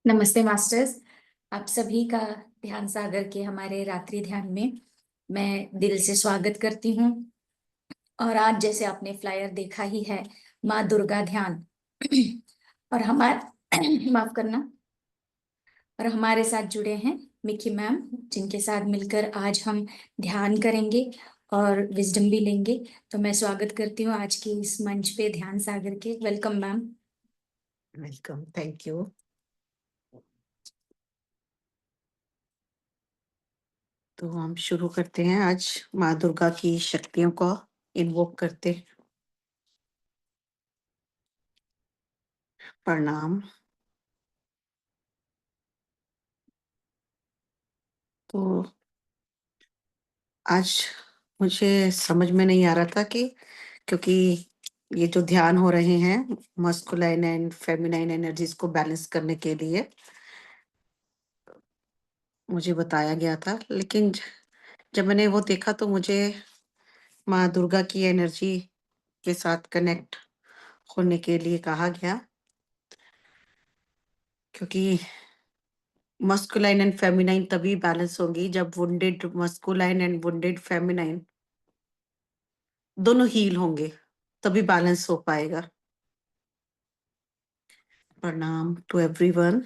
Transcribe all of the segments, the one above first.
नमस्ते मास्टर्स। आप सभी का ध्यान सागर के हमारे रात्रि ध्यान में मैं दिल से स्वागत करती हूँ। और आज जैसे आपने फ्लायर देखा ही है, माँ दुर्गा ध्यान और हमारे माफ करना, और हमारे साथ जुड़े हैं मिकी मैम, जिनके साथ मिलकर आज हम ध्यान करेंगे और विजडम भी लेंगे। तो मैं स्वागत करती हूँ आज की इस मंच पे ध्यान सागर के। Welcome ma'am. Welcome, thank you. तो हम शुरू करते हैं। आज माँ दुर्गा की शक्तियों को इन्वोक करते हैं। प्रणाम। तो आज मुझे समझ में नहीं आ रहा था कि क्योंकि ये जो ध्यान हो रहे हैं मस्कुलाइन एंड फेमिनाइन एनर्जीज को बैलेंस करने के लिए मुझे बताया गया था, लेकिन जब मैंने वो देखा तो मुझे माँ दुर्गा की एनर्जी के साथ कनेक्ट होने के लिए कहा गया, क्योंकि मस्कुलाइन एंड फेमिनाइन तभी बैलेंस होंगी जब wounded masculine and wounded feminine दोनों हील होंगे, तभी बैलेंस हो पाएगा। प्रणाम टू एवरीवन।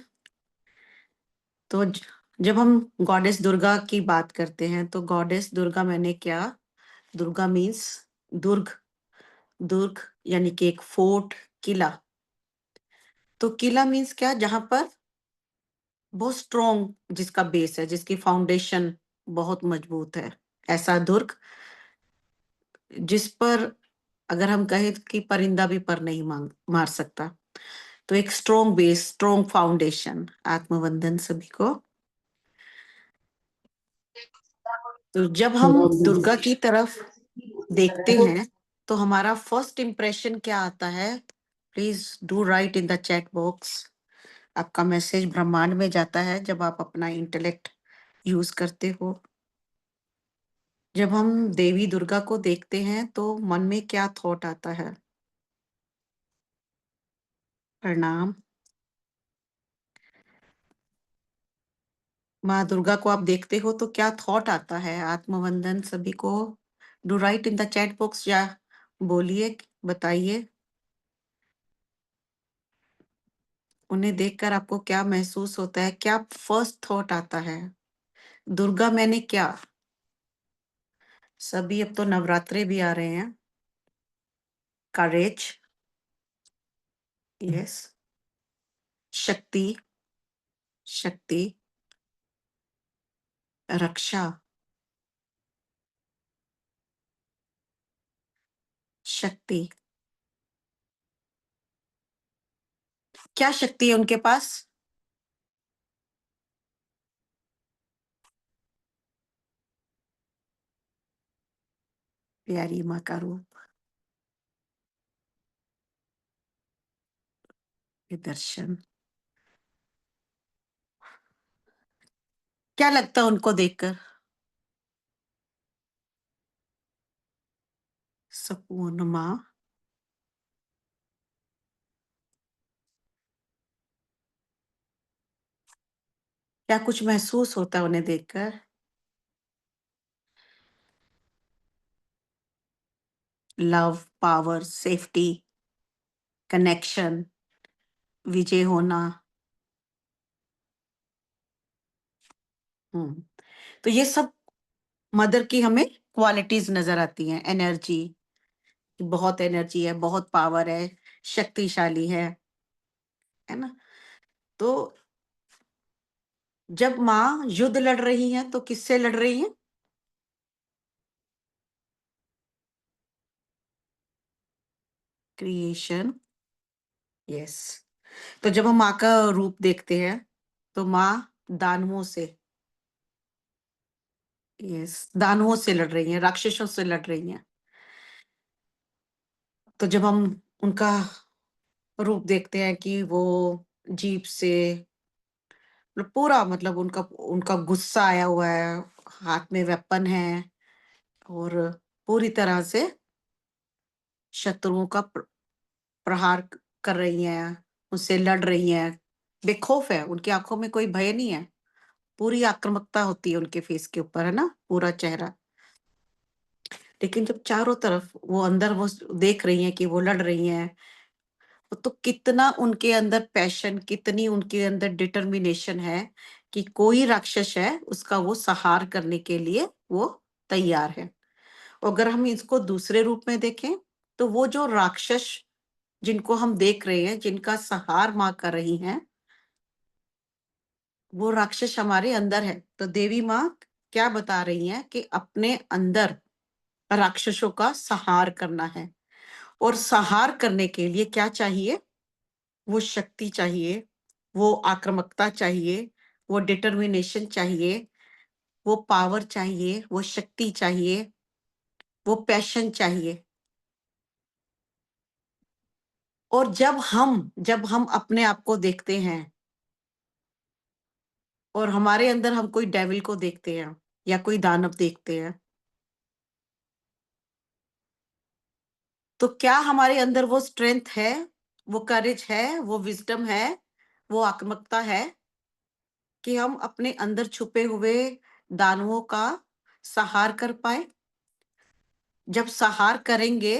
तो जब हम गॉडेस दुर्गा की बात करते हैं तो गॉडेस दुर्गा मैंने क्या, दुर्गा मीन्स दुर्ग। दुर्ग यानी कि एक फोर्ट, किला। तो किला मीन्स क्या, जहां पर बहुत स्ट्रोंग, जिसका बेस है, जिसकी फाउंडेशन बहुत मजबूत है, ऐसा दुर्ग जिस पर अगर हम कहें कि परिंदा भी पर नहीं मार सकता। तो एक स्ट्रोंग बेस, स्ट्रोंग फाउंडेशन। आत्मवंदन सभी को। तो जब हम दुर्गा की तरफ देखते हैं तो हमारा फर्स्ट इंप्रेशन क्या आता है? Please do right in the chat box. आपका मैसेज ब्रह्मांड में जाता है जब आप अपना इंटेलेक्ट यूज करते हो। जब हम देवी दुर्गा को देखते हैं तो मन में क्या थॉट आता है? प्रणाम। माँ दुर्गा को आप देखते हो तो क्या थॉट आता है? आत्मवंदन सभी को। Do right in the chat box या बोलिए, बताइए। उन्हें देखकर आपको क्या महसूस होता है? क्या फर्स्ट थॉट आता है? दुर्गा मैंने क्या? सभी, अब तो नवरात्रे भी आ रहे हैं। करेज, यस। शक्ति, शक्ति। रक्षा, शक्ति। क्या शक्ति है उनके पास? प्यारी माँ का रूप, ये दर्शन। क्या लगता है उनको देखकर? संपूर्ण माँ। क्या कुछ महसूस होता है उन्हें देखकर? लव, पावर, सेफ्टी, कनेक्शन, विजय होना। तो ये सब मदर की हमें क्वालिटीज नजर आती हैं। एनर्जी, बहुत एनर्जी है, बहुत पावर है, शक्तिशाली है ना? तो जब माँ युद्ध लड़ रही है तो किससे लड़ रही है? Creation, yes. तो जब हम माँ का रूप देखते हैं तो माँ दानवों से, यस, दानवों से लड़ रही हैं, राक्षसों से लड़ रही हैं। तो जब हम उनका रूप देखते हैं कि वो जीप से पूरा, मतलब उनका उनका गुस्सा आया हुआ है, हाथ में वेपन है और पूरी तरह से शत्रुओं का प्रहार कर रही हैं, उससे लड़ रही हैं, बेखौफ है, उनकी आँखों में कोई भय नहीं है, पूरी आक्रामकता होती है उनके फेस के ऊपर, है ना? पूरा चेहरा। लेकिन जब चारों तरफ वो अंदर वो देख रही हैं कि वो लड़ रही हैं, तो कितना उनके अंदर पैशन, कितनी उनके अंदर डिटर्मिनेशन है कि कोई राक्षस है, उसका वो संहार करने के लिए वो तैयार है। अगर हम इसको दूसरे रूप में देखें, तो वो जो राक्षस जिनको हम देख रहे हैं, जिनका संहार माँ कर रही हैं, वो राक्षस हमारे अंदर है। तो देवी माँ क्या बता रही हैं कि अपने अंदर राक्षसों का संहार करना है, और संहार करने के लिए क्या चाहिए? वो शक्ति चाहिए, वो आक्रामकता चाहिए, वो डिटर्मिनेशन चाहिए, वो पावर चाहिए, वो शक्ति चाहिए, वो पैशन चाहिए। और जब हम अपने आप को देखते हैं और हमारे अंदर हम कोई डेविल को देखते हैं या कोई दानव देखते हैं, तो क्या हमारे अंदर वो स्ट्रेंथ है, वो करेज है, वो विज़डम है, वो आक्रामकता है कि हम अपने अंदर छुपे हुए दानवों का संहार कर पाएँ? जब संहार करेंगे,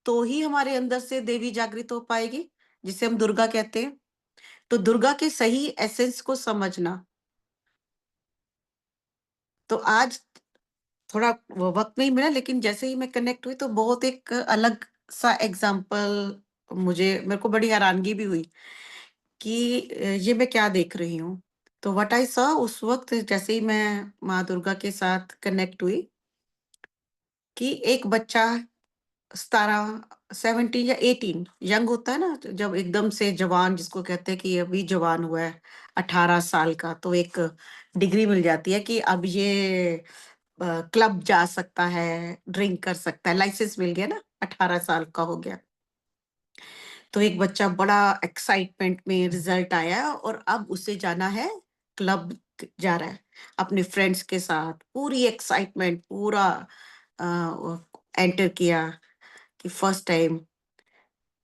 तो ही हमारे अंदर से देवी जागृत हो पाएगी, जिसे हम दुर्गा कहते हैं। तो दुर्गा के सही एसेंस को समझना। तो आज थोड़ा वो वक़्त नहीं मिला, लेकिन जैसे ही मैं कनेक्ट हुई तो बहुत एक अलग-सा एग्ज़ाम्पल मेरे को बड़ी हैरानगी भी हुई कि ये मैं क्या देख रही हूँ। तो व्हाट आई सॉ उस वक़्त जैसे ही मैं माँ दुर्गा के साथ कनेक्ट हुई कि एक बच्चा 17 17 या 18 यंग होता है ना, तो जब एकदम से जवान जिसको कहते हैं कि अभी जवान हुआ है 18 साल का, तो एक डिग्री मिल जाती है कि अब ये क्लब जा सकता है, ड्रिंक कर सकता है, लाइसेंस मिल गया ना, 18 साल का हो गया। तो एक बच्चा बड़ा एक्साइटमेंट में रिजल्ट आया और अब उसे जाना है, क्लब जा रहा है अपने फ्रेंड्स के साथ, पूरी एक्साइटमेंट, पूरा एंटर किया कि फर्स्ट टाइम,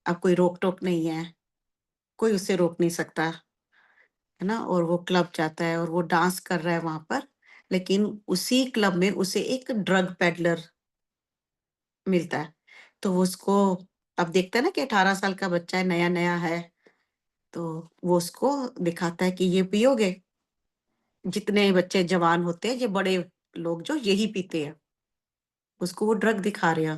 अब कोई रोक टोक नहीं है, कोई उसे रोक नहीं सकता, है ना? और वो क्लब जाता है और वो डांस कर रहा है वहां पर, लेकिन उसी क्लब में उसे एक ड्रग पेडलर मिलता है। तो वो उसको अब देखता है ना कि 18 साल का बच्चा है, नया नया है, तो वो उसको दिखाता है कि ये पियोगे? जितने बच्चे जवान होते हैं, ये बड़े लोग जो यही पीते हैं, उसको वो ड्रग दिखा रहे हैं।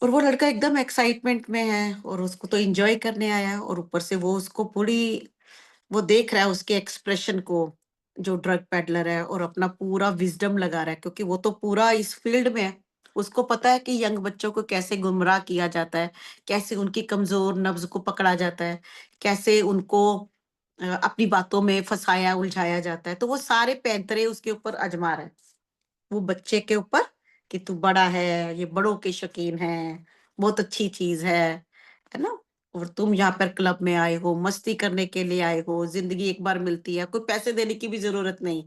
और वो लड़का एकदम एक्साइटमेंट में है और उसको तो एन्जॉय करने आया है, और ऊपर से वो उसको पूरी वो देख रहा है उसके एक्सप्रेशन को, जो ड्रग पेडलर है, और अपना पूरा विज़डम लगा रहा है क्योंकि वो तो पूरा इस फील्ड में है। उसको पता है कि यंग बच्चों को कैसे गुमराह किया जाता है, कैसे उनकी कमज़ोर नब्ज़ को पकड़ा जाता है, कैसे उनको अपनी बातों में फँसाया, उलझाया जाता है। तो वो सारे पैंतरे उसके ऊपर आज़मा रहा है। वो बच्चे के ऊपर कि तू बड़ा है, ये बड़ों के शौकीन है, बहुत अच्छी चीज़ है ना? और तुम यहाँ पर क्लब में आए हो, मस्ती करने के लिए आए हो, ज़िंदगी एक बार मिलती है, कोई पैसे देने की भी ज़रूरत नहीं।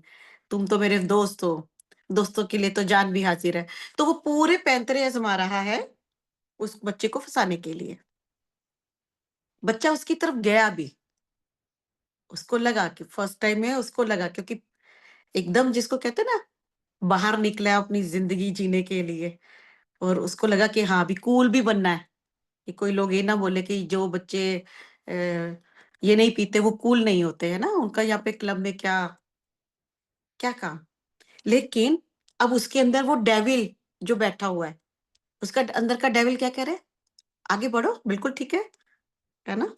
तुम तो मेरे दोस्त हो, दोस्तों के लिए तो जान भी हाज़िर है। तो वो पूरे पैंतरे आज़मा रहा है उस बच्चे को फँसाने के लिए। बच्चा उसकी तरफ गया भी, उसको लगा कि फर्स्ट टाइम है, उसको लगा क्योंकि एकदम जिसको कहते हैं ना, बाहर निकला है अपनी ज़िंदगी जीने के लिए। और उसको लगा कि हाँ, अभी कूल भी बनना है, कि कोई लोग ये ना बोले कि जो बच्चे ये नहीं पीते वो कूल नहीं होते, है ना? उनका यहाँ पे क्लब में क्या क्या काम? लेकिन अब उसके अंदर वो डेविल जो बैठा हुआ है, उसका अंदर का डेविल क्या कह रहा है? आगे बढ़ो, बिल्कुल ठीक है ना?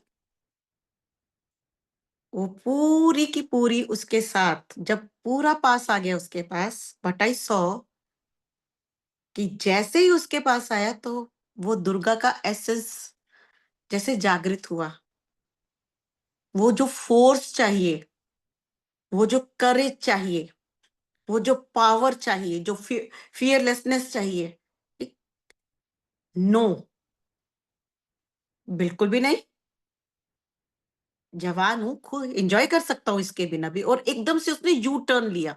वो पूरी की पूरी उसके साथ जब पूरा पास आ गया उसके पास, व्हाट आई सॉ कि जैसे ही उसके पास आया तो वो दुर्गा का एसेंस जैसे जागृत हुआ। वो जो फ़ोर्स चाहिए, वो जो करेज चाहिए, वो जो पावर चाहिए, जो फ़ियरलेसनेस चाहिए, इ नो, बिल्कुल भी नहीं। जवान हूँ, खूब एन्जॉय कर सकता हूँ इसके बिना भी, और एकदम से उसने यू टर्न लिया।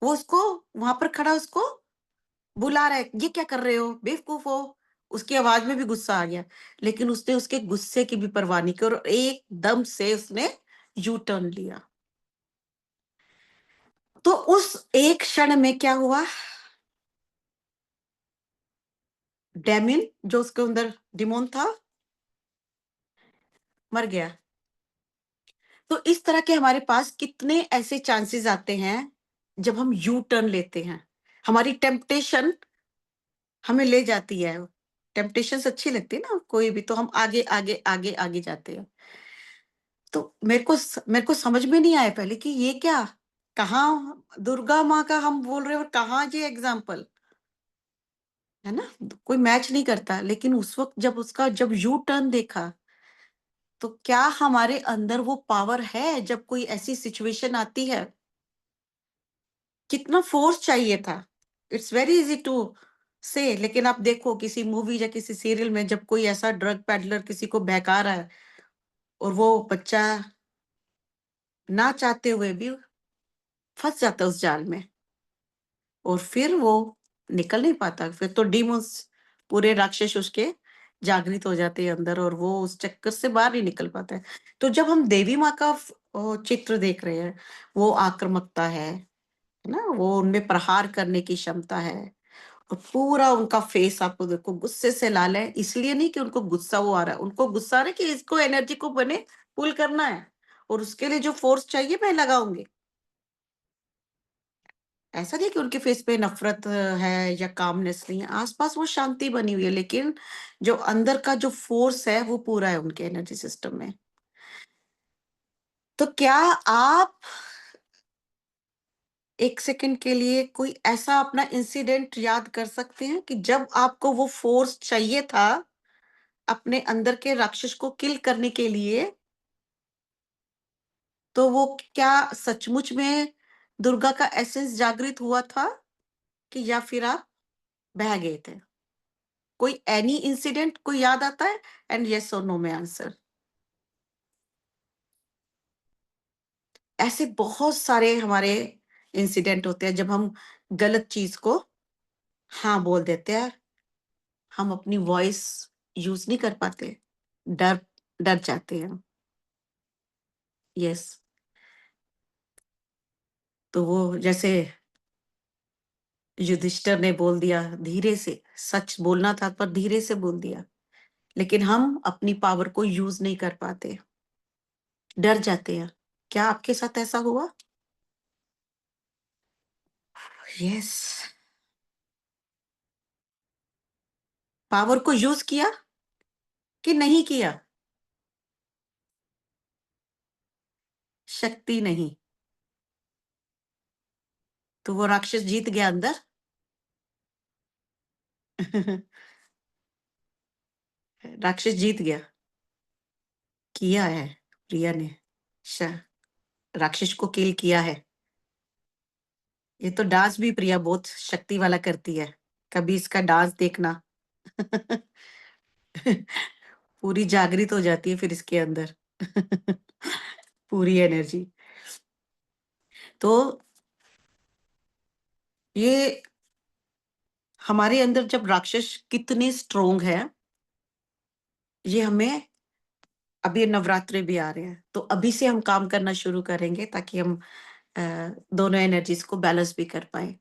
वो उसको वहाँ पर खड़ा उसको बुला रहा है, "ये क्या कर रहे हो? बेवकूफ हो।" उसकी आवाज में भी गुस्सा आ गया, लेकिन उसने उसके गुस्से की भी परवाह नहीं की और एकदम से उसने यू टर्न लिया। तो उस एक क्षण में क्या हुआ, डेमिन जो उसके अंदर डिमोन था मर गया। तो इस तरह के हमारे पास कितने ऐसे चांसेस आते हैं जब हम यू टर्न लेते हैं। हमारी टेम्पटेशन हमें ले जाती है, टेम्पटेशन अच्छी लगती है ना कोई भी, तो हम आगे आगे आगे आगे जाते हैं। तो मेरे को समझ में नहीं आया पहले कि ये क्या, कहाँ दुर्गा माँ का हम बोल रहे हैं और कहाँ ये एग्जाम्पल है ना, कोई मैच नहीं करता। लेकिन उस वक्त जब उसका जब यू टर्न देखा, तो क्या हमारे अंदर वो पावर है जब कोई ऐसी सिचुएशन आती है, कितना फोर्स चाहिए था। इट्स वेरी इजी टू से, लेकिन आप देखो किसी मूवी या किसी सीरियल में जब कोई ऐसा ड्रग पैडलर किसी को बहका रहा है और वो बच्चा ना चाहते हुए भी फंस जाता है उस जाल में, और फिर वो निकल नहीं पाता, फिर तो डीमंस पूरे राक्षस उसके जागृत हो जाते हैं अंदर और वो उस चक्कर से बाहर नहीं निकल पाता है। तो जब हम देवी माँ का चित्र देख रहे हैं, वो आक्रामकता है ना, वो उनमें प्रहार करने की क्षमता है, और पूरा उनका फेस आपको देखो गुस्से से लाल है, इसलिए नहीं कि उनको गुस्सा वो आ रहा है, उनको गुस्सा आ रहा है कि इसको एनर्जी को बने पुल करना है, और उसके लिए जो फोर्स चाहिए मैं लगाऊंगी। ऐसा नहीं कि उनके फेस पे नफ़रत है या कामनेस नहीं है, आस-पास वो शांति बनी हुई है, लेकिन जो अंदर का जो फ़ोर्स है, वो पूरा है उनके एनर्जी सिस्टम में। तो क्या आप 1 सेकंड के लिए कोई ऐसा अपना इंसिडेंट याद कर सकते हैं कि जब आपको वो फ़ोर्स चाहिए था, अपने अंदर के राक्षस को किल करने के लिए, तो वो क्या सचमुच में दुर्गा का एसेंस जागृत हुआ था कि या फिर आप बह गए थे? कोई एनी इंसिडेंट कोई याद आता है? एंड यस और नो में आंसर। ऐसे बहुत सारे हमारे इंसिडेंट होते हैं जब हम गलत चीज को हाँ बोल देते हैं, हम अपनी वॉइस यूज नहीं कर पाते, डर डर जाते हैं। यस, तो वो जैसे युधिष्ठिर ने बोल दिया धीरे से, सच बोलना था पर धीरे से बोल दिया, लेकिन हम अपनी पावर को यूज नहीं कर पाते, डर जाते हैं। क्या आपके साथ ऐसा हुआ? यस, पावर को यूज किया कि नहीं किया? शक्ति नहीं, तो वो राक्षस जीत गया अंदर। राक्षस जीत गया, किया है प्रिया ने, श राक्षस को किल किया है। ये तो डांस भी प्रिया बहुत शक्ति वाला करती है, कभी इसका डांस देखना। पूरी जागृत हो जाती है फिर इसके अंदर। पूरी एनर्जी। तो ये हमारे अंदर जब राक्षस कितने स्ट्रोंग है, ये हमें अभी नवरात्रे भी आ रहे हैं, तो अभी से हम काम करना शुरू करेंगे ताकि हम अ, दोनों एनर्जीज को बैलेंस भी कर पाए।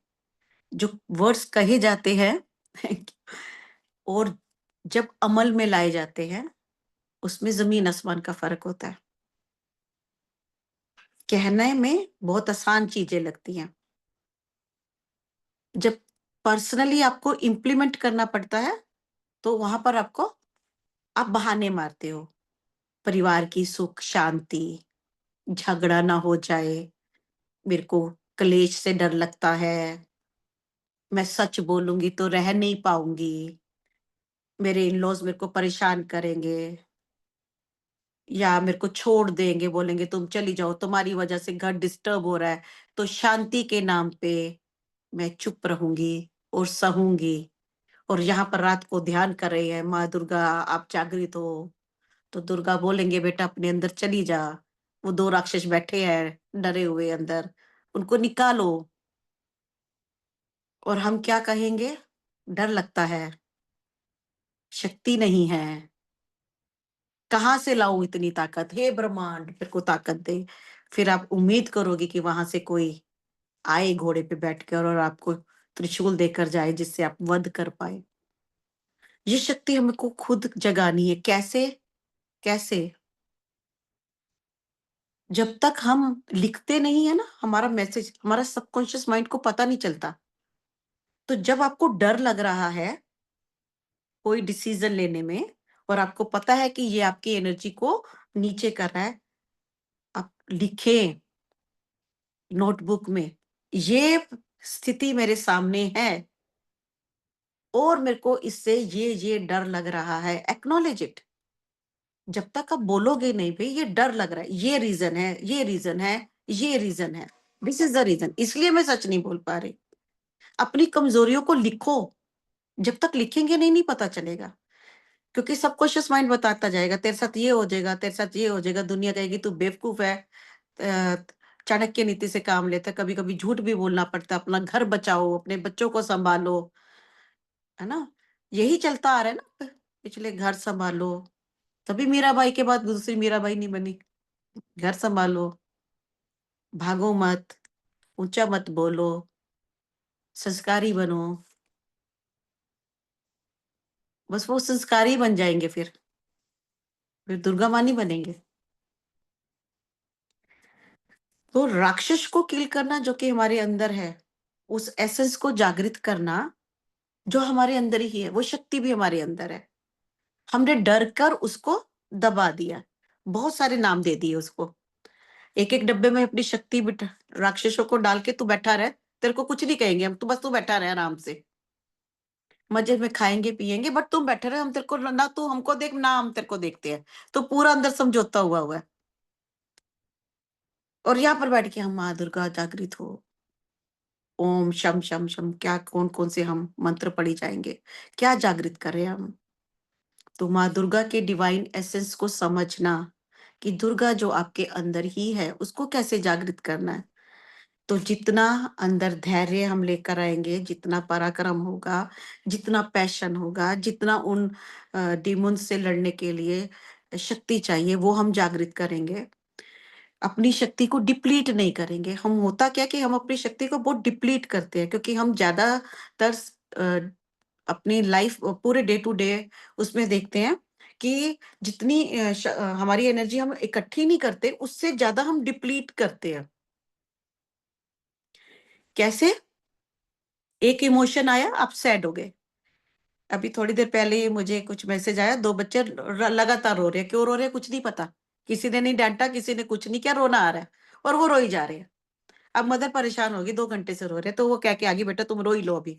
जो वर्ड्स कहे जाते हैं और जब अमल में लाए जाते हैं, उसमें जमीन आसमान का फर्क होता है। कहने में बहुत आसान चीजें लगती हैं, जब पर्सनली आपको इम्प्लीमेंट करना पड़ता है, तो वहां पर आपको आप बहाने मारते हो, परिवार की सुख शांति, झगड़ा ना हो जाए, मेरे को क्लेश से डर लगता है, मैं सच बोलूंगी तो रह नहीं पाऊंगी, मेरे इन लॉज मेरे को परेशान करेंगे, या मेरे को छोड़ देंगे, बोलेंगे तुम चली जाओ, तुम्हारी वजह से घर डिस्टर्ब हो रहा है, तो शांति के नाम पे मैं चुप रहूंगी और सहूंगी। और यहाँ पर रात को ध्यान कर रहे हैं माँ दुर्गा, आप जागृत हो, तो दुर्गा बोलेंगे बेटा अपने अंदर चली जा, वो 2 राक्षस बैठे हैं डरे हुए अंदर, उनको निकालो। और हम क्या कहेंगे? डर लगता है, शक्ति नहीं है। कहाँ से लाऊं इतनी ताकत? हे ब्रह्मांड मेरे को ताकत दे। फिर आप उम्मीद करोगे कि वहां से कोई आए घोड़े पे बैठकर और आपको त्रिशूल देकर जाए जिससे आप वध कर पाए। ये शक्ति हमको खुद जगानी है। कैसे? कैसे? जब तक हम लिखते नहीं है ना हमारा मैसेज, हमारा सबकॉन्शियस माइंड को पता नहीं चलता। तो जब आपको डर लग रहा है कोई डिसीजन लेने में और आपको पता है कि ये आपकी एनर्जी को नीचे कर रहा है, आप लिखें नोटबुक में, ये स्थिति मेरे सामने है और मेरे को इससे ये डर लग रहा है। Acknowledge it. जब तक आप बोलोगे नहीं भाई ये डर लग रहा है, ये रीजन है, ये रीजन है, ये रीजन है, दिस इज द रीजन, इसलिए मैं सच नहीं बोल पा रही। अपनी कमजोरियों को लिखो। जब तक लिखेंगे नहीं पता चलेगा, क्योंकि सबकॉन्शियस माइंड बताता जाएगा तेरे साथ ये हो जाएगा, तेरे साथ ये हो जाएगा। दुनिया कहेगी तू बेवकूफ है। अ, चाणक्य नीति से काम लेता, कभी कभी झूठ भी बोलना पड़ता। अपना घर बचाओ, अपने बच्चों को संभालो, है ना? यही चलता आ रहा है ना। पिछले घर संभालो, तभी मीराबाई के बाद दूसरी मीराबाई नहीं बनी। घर संभालो, भागो मत, ऊंचा मत बोलो, संस्कारी बनो। बस वो संस्कारी बन जाएंगे, फिर दुर्गा माँ नहीं बनेंगे। तो राक्षस को किल करना जो कि हमारे अंदर है, उस एसेंस को जागृत करना जो हमारे अंदर ही है, वो शक्ति भी हमारे अंदर है। हमने डर कर उसको दबा दिया, बहुत सारे नाम दे दिए उसको। एक एक डब्बे में अपनी शक्ति बिठा, राक्षसों को डाल के तू बैठा रहे, तेरे को कुछ नहीं कहेंगे हम, तू बैठा रहे आराम से, मजे में खाएंगे पिएंगे, बट तुम बैठे रहे, हम तेरे को ना, तू हमको देख ना हम तेरे को देखते हैं। तो पूरा अंदर समझौता हुआ है। और यहाँ पर बैठ के हम माँ दुर्गा जागृत हो, ओम शम शम शम, क्या कौन कौन से हम मंत्र पढ़ी जाएंगे, क्या जागृत कर रहे हैं हम। तो माँ दुर्गा के डिवाइन एसेंस को समझना कि दुर्गा जो आपके अंदर ही है उसको कैसे जागृत करना है। तो जितना अंदर धैर्य हम लेकर आएंगे, जितना पराक्रम होगा, जितना पैशन होगा, जितना उन डिमोन्स से लड़ने के लिए शक्ति चाहिए वो हम जागृत करेंगे। अपनी शक्ति को डिप्लीट नहीं करेंगे। हम होता क्या कि हम अपनी शक्ति को बहुत डिप्लीट करते हैं, क्योंकि हम ज्यादातर अपनी लाइफ पूरे डे टू डे उसमें देखते हैं कि जितनी हमारी एनर्जी हम इकट्ठी नहीं करते, उससे ज्यादा हम डिप्लीट करते हैं। कैसे? एक इमोशन आया, आप सैड हो गए। अभी थोड़ी देर पहले ही मुझे कुछ मैसेज आया, 2 बच्चे लगातार रो रहे हैं। क्यों रो रहे हैं कुछ नहीं पता, किसी ने नहीं डांटा, किसी ने कुछ नहीं किया, रोना आ रहा है और वो रोई जा रहे हैं। अब मदर परेशान होगी, 2 घंटे से रो रहे हैं, तो वो कह के आगे, बेटा तुम रो ही लो अभी,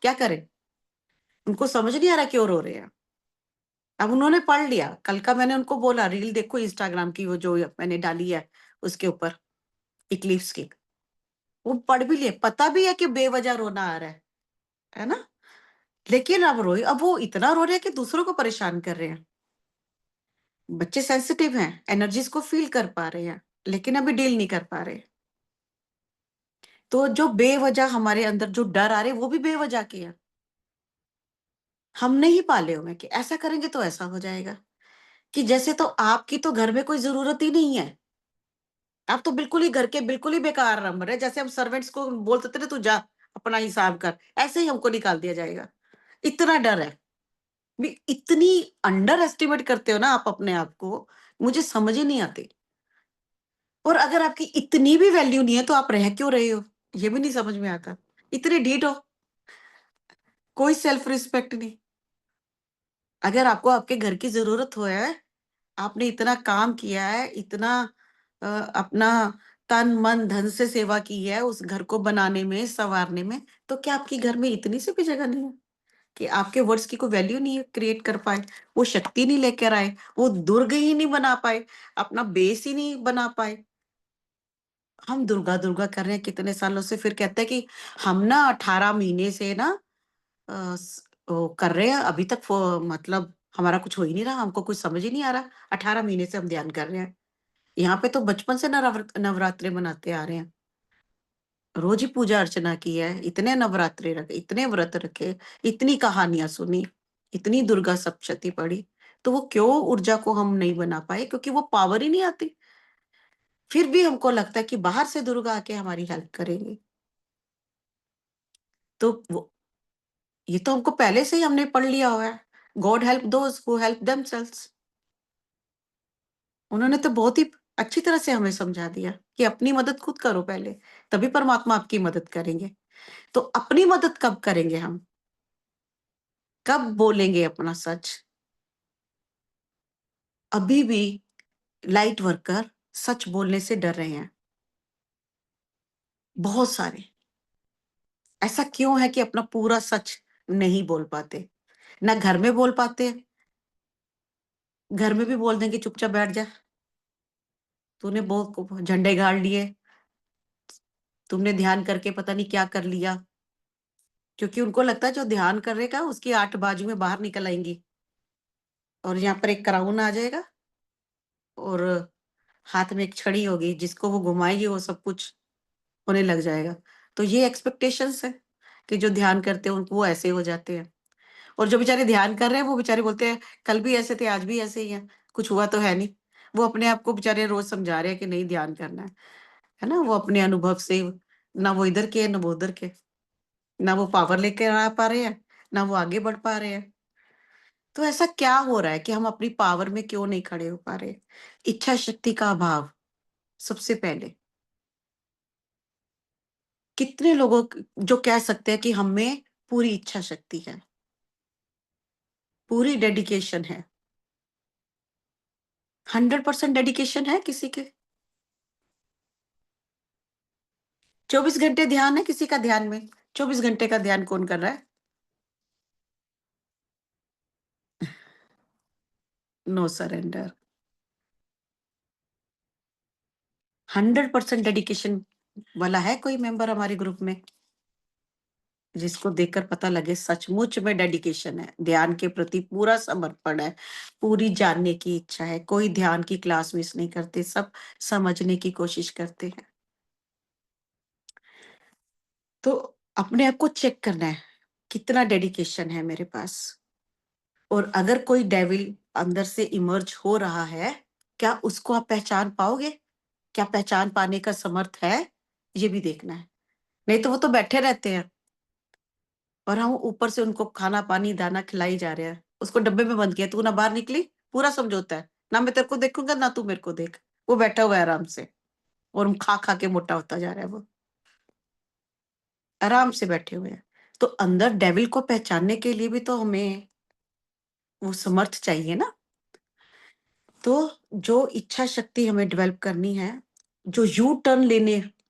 क्या करें? उनको समझ नहीं आ रहा क्यों रो रहे हैं। अब उन्होंने पढ़ लिया। कल का मैंने उनको बोला रील देखो इंस्टाग्राम की, वो जो मैंने डाली है उसके ऊपर इक्लिप्स की, वो पढ़ भी लिए, पता भी है कि बेवजह रोना आ रहा है ना? लेकिन अब वो इतना रो रहे हैं कि दूसरों को परेशान कर रहे हैं। बच्चे सेंसिटिव हैं, एनर्जीज को फील कर पा रहे हैं, लेकिन अभी डील नहीं कर पा रहे। तो जो बेवजह हमारे अंदर जो डर आ रहे वो भी बेवजह के हैं। हमने ही पाले हुए हैं कि ऐसा करेंगे तो ऐसा हो जाएगा, कि जैसे तो आपकी तो घर में कोई जरूरत ही नहीं है। आप तो बिल्कुल ही घर के बिल्कुल ही बेकार रह रहे। जैसे हम सर्वेंट्स को बोलते थे ना तू जा अपना हिसाब कर, ऐसे ही हमको निकाल दिया जाएगा। इतना डर है। इतनी अंडर एस्टिमेट करते हो ना आप अपने आप को, मुझे समझ ही नहीं आती। और अगर आपकी इतनी भी वैल्यू नहीं है तो आप रह क्यों रहे हो, ये भी नहीं समझ में आता। इतने ढीठ हो, कोई सेल्फ रिस्पेक्ट नहीं। अगर आपको आपके घर की जरूरत हो है, आपने इतना काम किया है, इतना अपना तन मन धन से सेवा की है उस घर को बनाने में, संवारने में, तो क्या आपके घर में इतनी सी भी जगह नहीं है कि आपके वर्ड्स की कोई वैल्यू नहीं क्रिएट कर पाए, वो शक्ति नहीं लेकर आए, वो दुर्ग ही नहीं बना पाए, अपना बेस ही नहीं बना पाए। हम दुर्गा दुर्गा कर रहे हैं कितने सालों से, फिर कहते हैं कि हम ना 18 महीने से ना वो कर रहे हैं, अभी तक मतलब हमारा कुछ हो ही नहीं रहा, हमको कुछ समझ ही नहीं आ रहा। 18 महीने से हम ध्यान कर रहे हैं। यहाँ पे तो बचपन से नवरात्रे मनाते आ रहे हैं, रोज ही पूजा अर्चना की है, इतने नवरात्रे रखे, इतने व्रत रखे, इतनी कहानियां सुनी, इतनी दुर्गा सप्तशती पढ़ी, तो वो क्यों ऊर्जा को हम नहीं बना पाए? क्योंकि वो पावर ही नहीं आती। फिर भी हमको लगता है कि बाहर से दुर्गा आके हमारी हेल्प करेंगे। तो वो ये तो हमको पहले से ही हमने पढ़ लिया हुआ है। God help those who help themselves. उन्होंने तो बहुत ही अच्छी तरह से हमें समझा दिया कि अपनी मदद खुद करो पहले, तभी परमात्मा आपकी मदद करेंगे। तो अपनी मदद कब करेंगे हम? कब बोलेंगे अपना सच? अभी भी लाइट वर्कर सच बोलने से डर रहे हैं, बहुत सारे। ऐसा क्यों है कि अपना पूरा सच नहीं बोल पाते? ना घर में बोल पाते, घर में भी बोल देंगे चुपचाप बैठ जा, तूने बहुत झंडे गाड़ लिए, तुमने ध्यान करके पता नहीं क्या कर लिया। क्योंकि उनको लगता है जो ध्यान करेगा उसकी 8 बाजुएं बाहर निकल आएंगी और यहाँ पर एक क्राउन आ जाएगा और हाथ में एक छड़ी होगी, जिसको वो घुमाएगी वो सब कुछ होने लग जाएगा। तो ये एक्सपेक्टेशंस है कि जो ध्यान करते हैं उनको वो ऐसे हो जाते हैं। और जो बेचारे ध्यान कर रहे हैं वो बेचारे बोलते हैं कल भी ऐसे थे, आज भी ऐसे ही हैं, कुछ हुआ तो है नहीं। वो अपने आप को बेचारे रोज समझा रहे हैं कि नहीं ध्यान करना है ना? वो अपने अनुभव से, ना वो इधर के ना वो उधर के, ना वो पावर लेकर आ पा रहे हैं, ना वो आगे बढ़ पा रहे हैं। तो ऐसा क्या हो रहा है कि हम अपनी पावर में क्यों नहीं खड़े हो पा रहे? इच्छा शक्ति का अभाव सबसे पहले। कितने लोगों जो कह सकते हैं कि हम में पूरी इच्छा शक्ति है, पूरी डेडिकेशन है, 100% डेडिकेशन है किसी के? 24 घंटे ध्यान है किसी का? ध्यान में 24 घंटे का ध्यान कौन कर रहा है? No surrender. 100% डेडिकेशन वाला है कोई मेंबर हमारे ग्रुप में, जिसको देखकर पता लगे सचमुच में डेडिकेशन है, ध्यान के प्रति पूरा समर्पण है, पूरी जानने की इच्छा है, कोई ध्यान की क्लास मिस नहीं करते, सब समझने की कोशिश करते हैं। तो अपने आप को चेक करना है, कितना डेडिकेशन है मेरे पास? और अगर कोई डेविल अंदर से इमर्ज हो रहा है, क्या उसको आप पहचान पाओगे? क्या पहचान पाने का समर्थ है? ये भी देखना है। नहीं तो वो तो बैठे रहते हैं और हम ऊपर से उनको खाना, पानी, दाना खिलाई जा रहे हैं। उसको डब्बे में बंद किया, तू ना बाहर निकली, पूरा समझौता है। ना मैं तेरे को देखूँगा, ना तू मेरे को देख। वो बैठा हुआ है आराम से और खा-खा के मोटा होता जा रहा है वो। आराम से बैठे हुए हैं। तो अंदर डेविल को पहचानने के लिए भी तो हमें वो समर्थ चाहिए ना? तो जो इच्छा शक्ति हमें डेवलप करनी है, जो यू टर्न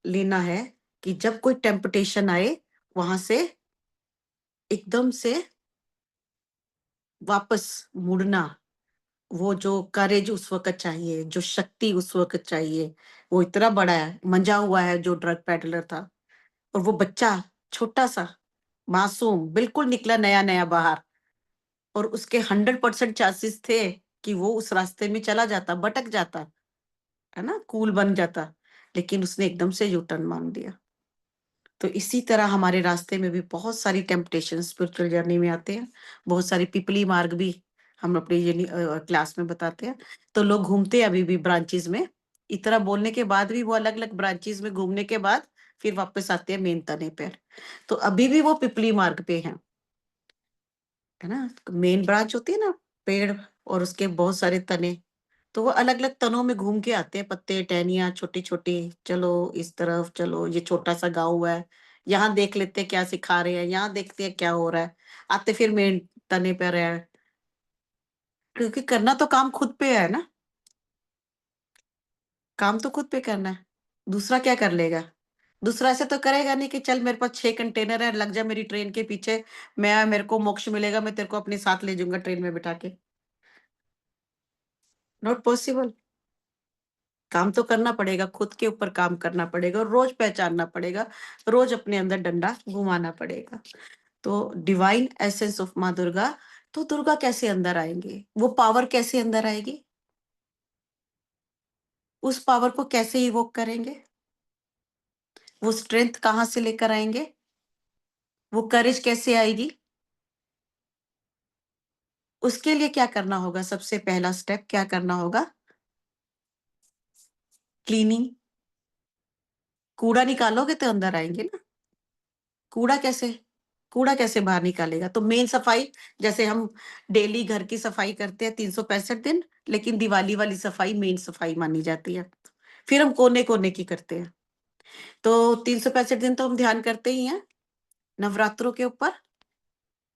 लेना है कि जब कोई टेम्पटेशन आए, वहां से एकदम से वापस मुड़ना, वो जो करेज उस वक़्त चाहिए, जो शक्ति उस वक़्त चाहिए, वो इतना बड़ा है, मंजा हुआ है जो ड्रग पेडलर था और वो बच्चा छोटा-सा, मासूम, बिल्कुल निकला नया-नया बाहर और उसके 100% चांसेस थे कि वो उस रास्ते में चला जाता, भटक जाता, है ना? कूल बन जाता, लेकिन उसने एकदम से यू टर्न मार दिया। तो इसी तरह हमारे रास्ते में भी बहुत सारी टेम्पटेशन स्पिरिचुअल जर्नी में आते हैं। बहुत सारी पिपली मार्ग भी हम अपनी क्लास में बताते हैं। तो लोग घूमते हैं अभी भी ब्रांचेस में। इतना बोलने के बाद भी वो अलग-अलग ब्रांचेस में घूमने के बाद फिर वापस आते हैं मेन तने पर। तो अभी भी वो पिपली मार्ग पे हैं, है ना? मेन ब्रांच होती है ना, पेड़ और उसके बहुत सारे तने। तो वो अलग-अलग तनों में घूम के आते हैं, पत्ते, टहनियाँ छोटी-छोटी, चलो इस तरफ, चलो ये छोटा-सा गाँव है, यहाँ देख लेते हैं क्या सिखा रहे हैं, यहाँ देखते हैं क्या हो रहा है, आते फिर मेन तने पर है। क्योंकि करना तो काम खुद पे है ना, काम तो खुद पे करना है, दूसरा क्या कर लेगा? दूसरा ऐसे तो करेगा नहीं कि चल मेरे पास 6 कंटेनर है, लग जा मेरी ट्रेन के पीछे, मेरे को मोक्ष मिलेगा, मैं तेरे को अपने साथ ले जाऊँगा ट्रेन में बिठा के। Not possible. काम तो करना पड़ेगा, खुद के ऊपर काम करना पड़ेगा और रोज पहचानना पड़ेगा, रोज अपने अंदर डंडा घुमाना पड़ेगा। तो डिवाइन एसेंस ऑफ माँ दुर्गा, तो दुर्गा कैसे अंदर आएंगे? वो पावर कैसे अंदर आएगी? उस पावर को कैसे इवोक करेंगे? वो स्ट्रेंथ कहाँ से लेकर आएंगे? वो करेज कैसे आएगी? उसके लिए क्या करना होगा? सबसे पहला स्टेप क्या करना होगा? क्लीनिंग। कूड़ा निकालोगे तो अंदर आएंगे ना। कूड़ा कैसे कूड़ा कैसे बाहर निकालेगा? तो मेन सफाई, जैसे हम डेली घर की सफाई करते हैं 365 दिन, लेकिन दिवाली वाली सफाई मेन सफाई मानी जाती है। फिर हम कोने कोने की करते हैं। तो 365 दिन तो हम ध्यान करते ही हैं, नवरात्रों के ऊपर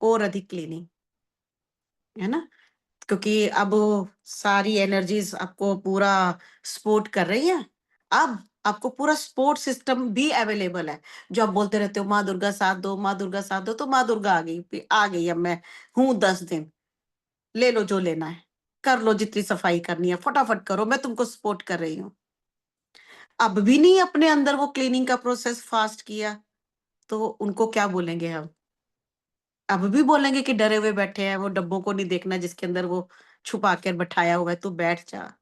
और अधिक क्लीनिंग, है ना? क्योंकि अब सारी एनर्जीज आपको पूरा सपोर्ट कर रही है। अब आपको पूरा सपोर्ट सिस्टम भी अवेलेबल है। जो आप बोलते रहते हो माँ दुर्गा साथ दो, माँ दुर्गा साथ दो, तो माँ दुर्गा आ गई। अब मैं हूँ 10 दिन, ले लो जो लेना है, कर लो जितनी सफाई करनी है, फटाफट करो, मैं तुमको सपोर्ट कर रही हूँ। अब भी नहीं अपने अंदर वो क्लीनिंग का प्रोसेस फास्ट किया, तो उनको क्या बोलेंगे हम? अब भी बोलेंगे कि डरे हुए बैठे हैं, वो डब्बों को नहीं देखना जिसके अंदर वो छुपा कर बैठाया हुआ है, तू बैठ जा।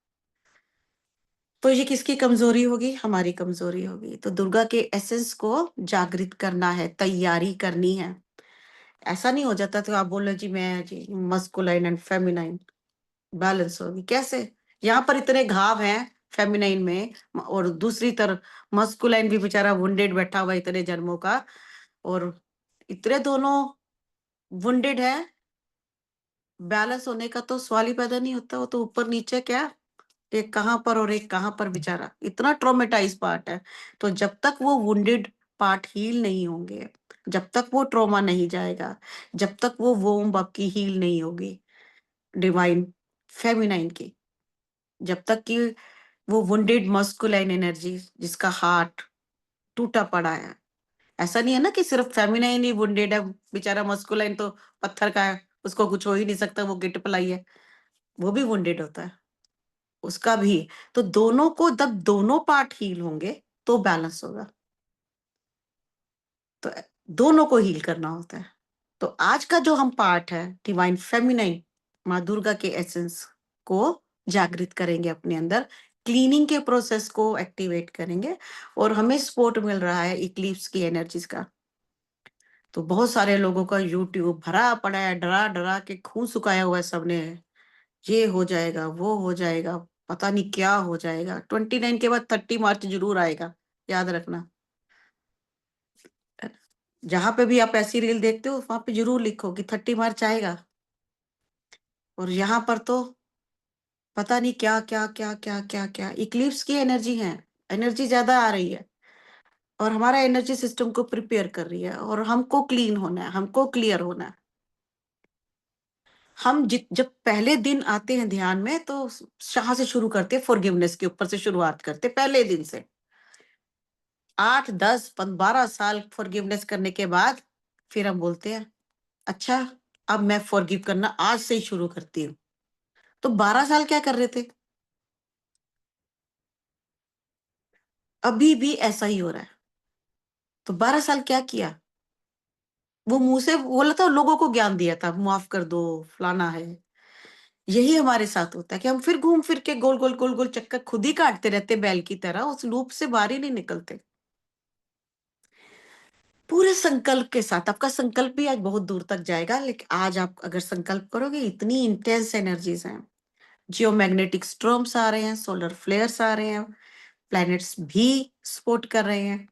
तो ये किसकी कमजोरी होगी? हमारी कमजोरी होगी। तो दुर्गा के एसेंस को जागृत करना है, तैयारी करनी है। ऐसा नहीं हो जाता तो आप बोलो जी मैं जी मस्कुलाइन एंड फेमिनाइन बैलेंस होगी कैसे? यहाँ पर इतने घाव हैं फेमिनाइन में, और दूसरी तरफ मस्कुलाइन भी बेचारा वुंडेड बैठा हुआ है इतने जन्मों का, और इतने दोनों वुंडेड है। बैलेंस होने का तो सवाल ही पैदा नहीं होता। वो तो ऊपर नीचे क्या, एक कहाँ पर और एक कहाँ पर, बेचारा इतना ट्रोमेटाइज पार्ट है। तो जब तक वो वुंडेड पार्ट हील नहीं होंगे, जब तक वो ट्रोमा नहीं जाएगा, जब तक वो वोम्ब आपकी हील नहीं होगी डिवाइन फेमिनाइन की, जब तक कि वो वुंडेड मस्कुलाइन एनर्जी जिसका हार्ट टूटा पड़ा है, ऐसा नहीं है ना कि सिर्फ फेमिनाइन ही वुंडेड है, बेचारा मस्कुलाइन तो पत्थर का है, उसको कुछ हो ही नहीं सकता, वो गिट पलाई है, वो भी वुंडेड होता है, उसका भी। तो दोनों को जब दोनों पार्ट हील होंगे तो बैलेंस होगा। तो दोनों को हील करना होता है। तो आज का जो हम पार्ट है डिवाइन फेमिनाइन, माँ दुर्गा के एसेंस को जागृत करेंगे अपने अंदर, क्लीनिंग के प्रोसेस को एक्टिवेट करेंगे, और हमें सपोर्ट मिल रहा है इक्लिप्स की एनर्जीज का। तो बहुत सारे लोगों का यूट्यूब भरा पड़ा है, डरा डरा के खून सुखाया हुआ है सबने, ये हो जाएगा, वो हो जाएगा, पता नहीं क्या हो जाएगा। 29 के बाद 30 मार्च जरूर आएगा, याद रखना। जहां पे भी आप ऐसी रील देखते हो वहां पे जरूर लिखो कि 30 मार्च आएगा। और यहाँ पर तो पता नहीं क्या क्या क्या क्या क्या क्या इक्लिप्स की एनर्जी है, एनर्जी ज्यादा आ रही है, और हमारा एनर्जी सिस्टम को प्रिपेयर कर रही है, और हमको क्लीन होना है, हमको क्लियर होना है। हम जब पहले दिन आते हैं ध्यान में, तो कहाँ से शुरू करते हैं? फॉरगिवनेस के ऊपर से शुरुआत करते हैं, पहले दिन से। 8 10 12 साल फॉरगिवनेस करने के बाद फिर हम बोलते हैं अच्छा, अब मैं फॉरगिव करना आज से ही शुरू करती हूँ। तो 12 साल क्या कर रहे थे? अभी भी ऐसा ही हो रहा है। तो 12 साल क्या किया? वो मुंह से बोला था, लोगों को ज्ञान दिया था, माफ कर दो, फलाना है। यही हमारे साथ होता है कि हम फिर घूम फिर के गोल गोल गोल गोल चक्कर खुद ही काटते रहते बैल की तरह, उस लूप से बाहर ही नहीं निकलते। पूरे संकल्प के साथ, आपका संकल्प भी आज बहुत दूर तक जाएगा, लेकिन आज आप अगर संकल्प करोगे, इतनी इंटेंस एनर्जीज हैं, जियोमैग्नेटिक स्ट्रॉम्स आ रहे हैं, सोलर फ्लेयर्स आ रहे हैं, प्लैनेट्स भी सपोर्ट कर रहे हैं,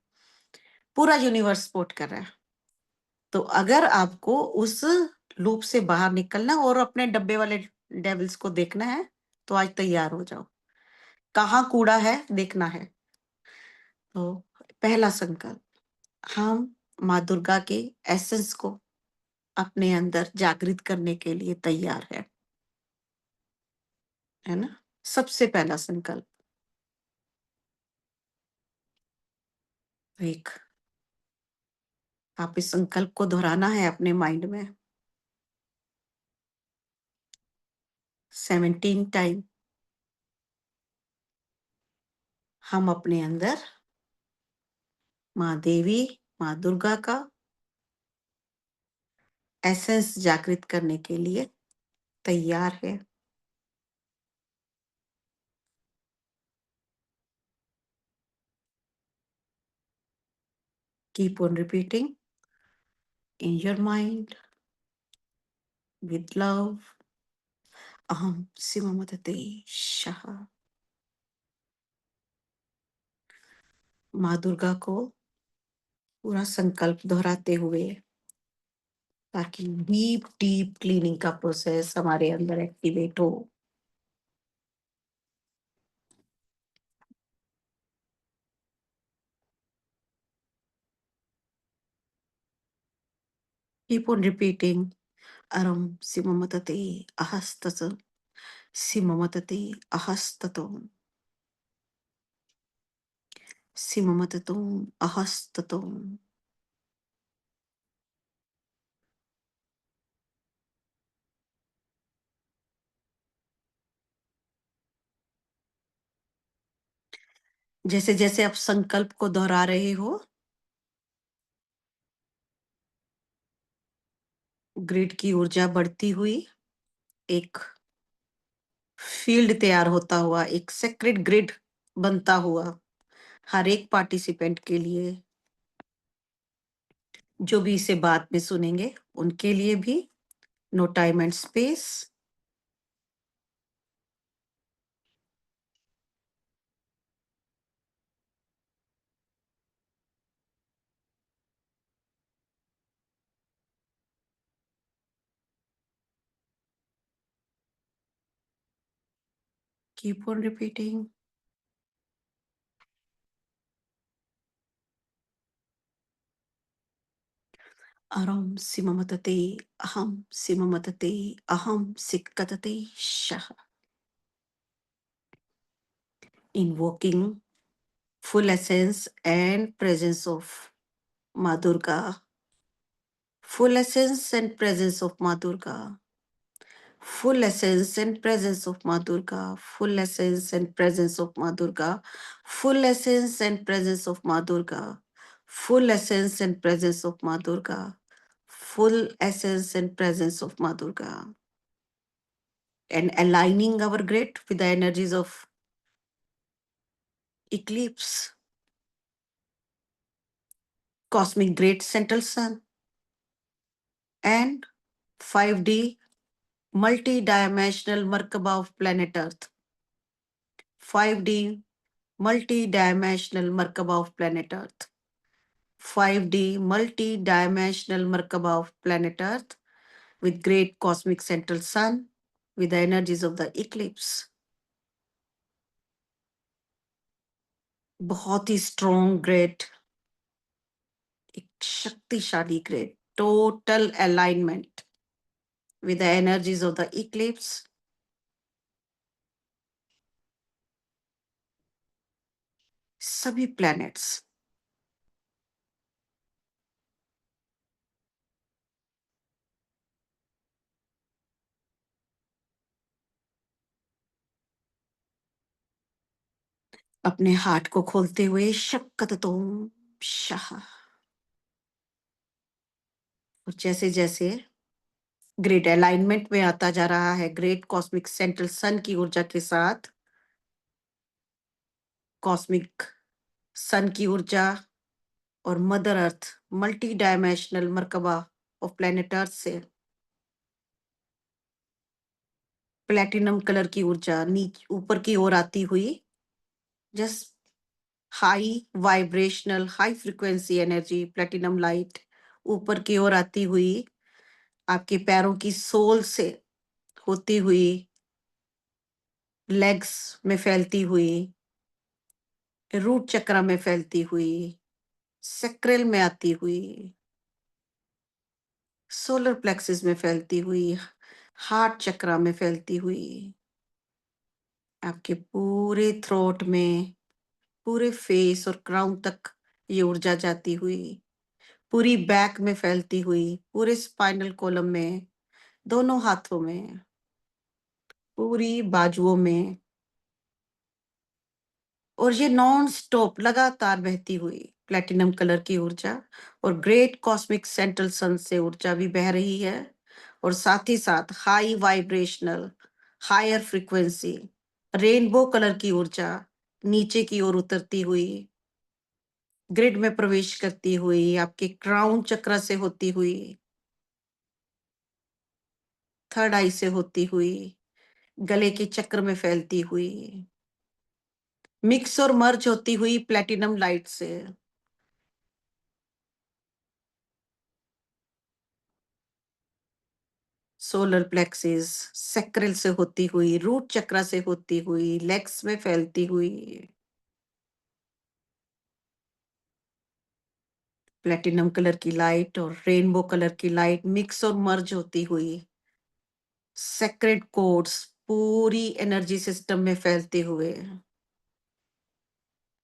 पूरा यूनिवर्स सपोर्ट कर रहा है। तो अगर आपको उस लूप से बाहर निकलना और अपने डब्बे वाले डेविल्स को देखना है, तो आज तैयार हो जाओ। कहाँ कूड़ा है देखना है। तो पहला संकल्प, हम माँ दुर्गा के एसेंस को अपने अंदर जागृत करने के लिए तैयार है ना? सबसे पहला संकल्प। एक, आप इस संकल्प को दोहराना है अपने माइंड में 17 टाइम। हम अपने अंदर माँ देवी, माँ दुर्गा का एसेंस जागृत करने के लिए तैयार है। Keep on repeating in your mind with love. अहम शिवमतते शाह। माँ दुर्गा को पूरा संकल्प दोहराते हुए, ताकि डीप डीप क्लीनिंग का प्रोसेस हमारे अंदर एक्टिवेट हो। Keep on repeating. Aram Simamatate Ahastato. Simamatate Ahastato. Simamatato Ahastato. जैसे जैसे आप संकल्प को दोहरा रहे हो, ग्रिड की ऊर्जा बढ़ती हुई, एक फील्ड तैयार होता हुआ, एक सेक्रेट ग्रिड बनता हुआ हर एक पार्टिसिपेंट के लिए, जो भी इसे बाद में सुनेंगे उनके लिए भी। No time and space. Keep on repeating. Aram simamatate, aham simamatate, aham sikkatate shah. Invoking full essence and presence of Ma Durga. Full essence and presence of Ma Durga. Full essence and presence of Ma Durga. Full essence and presence of Ma Durga. Full essence and presence of Ma Durga. Full essence and presence of Ma Durga. Full essence and presence of Ma Durga. And aligning our grid with the energies of eclipse, cosmic great central sun, and 5D multi-dimensional Merkaba of planet Earth. 5D multi-dimensional Merkaba of planet Earth. 5D multi-dimensional Merkaba of planet Earth with great cosmic central sun, with the energies of the eclipse. बहुत ही strong great, एक शक्तिशाली grade, total alignment with the energies of the eclipse. सभी planets अपने heart को खोलते हुए शक्कतोम शाह। और जैसे जैसे ग्रेट अलाइनमेंट में आता जा रहा है, ग्रेट कॉस्मिक सेंट्रल सन की ऊर्जा के साथ, कॉस्मिक सन की ऊर्जा और mother earth multi dimensional Merkaba of planet earth से प्लेटिनम कलर की ऊर्जा नीचे ऊपर की ओर आती हुई, just high vibrational high frequency energy platinum light ऊपर की ओर आती हुई, आपके पैरों की सोल से होती हुई, लेग्स में फैलती हुई, रूट चक्र में फैलती हुई, सेक्रल में आती हुई, सोलर प्लेक्सिस में फैलती हुई, हार्ट चक्र में फैलती हुई, आपके पूरे थ्रोट में, पूरे फेस और क्राउन तक ये ऊर्जा जाती हुई, पूरी बैक में फैलती हुई, पूरे स्पाइनल कॉलम में, दोनों हाथों में, पूरी बाजुओं में, और ये नॉन स्टॉप लगातार बहती हुई प्लेटिनम कलर की ऊर्जा और ग्रेट कॉस्मिक सेंट्रल सन से ऊर्जा भी बह रही है, और साथ ही साथ high vibrational higher frequency rainbow colour की ऊर्जा नीचे की ओर उतरती हुई, ग्रिड में प्रवेश करती हुई, आपके क्राउन चक्र से होती हुई, थर्ड आई से होती हुई, गले के चक्र में फैलती हुई, मिक्स और मर्ज होती हुई प्लेटिनम लाइट से। सोलर प्लेक्सिस, सेक्रल से होती हुई, रूट चक्र से होती हुई, लेग्स में फैलती हुई, प्लेटिनम कलर की लाइट और रेनबो कलर की लाइट मिक्स और मर्ज होती हुई, सेक्रेड कोड्स पूरी एनर्जी सिस्टम में फैलते हुए,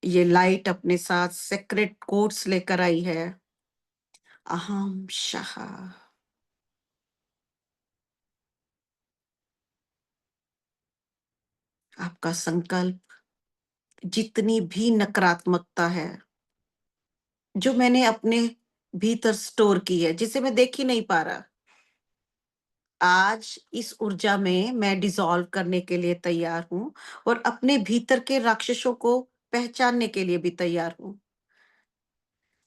ये लाइट अपने साथ सेक्रेड कोड्स लेकर आई है। अहम शाह। आपका संकल्प, जितनी भी नकारात्मकता है जो मैंने अपने भीतर स्टोर की है, जिसे मैं देख ही नहीं पा रहा, आज इस ऊर्जा में मैं डिसॉल्व करने के लिए तैयार हूं और अपने भीतर के राक्षसों को पहचानने के लिए भी तैयार हूं।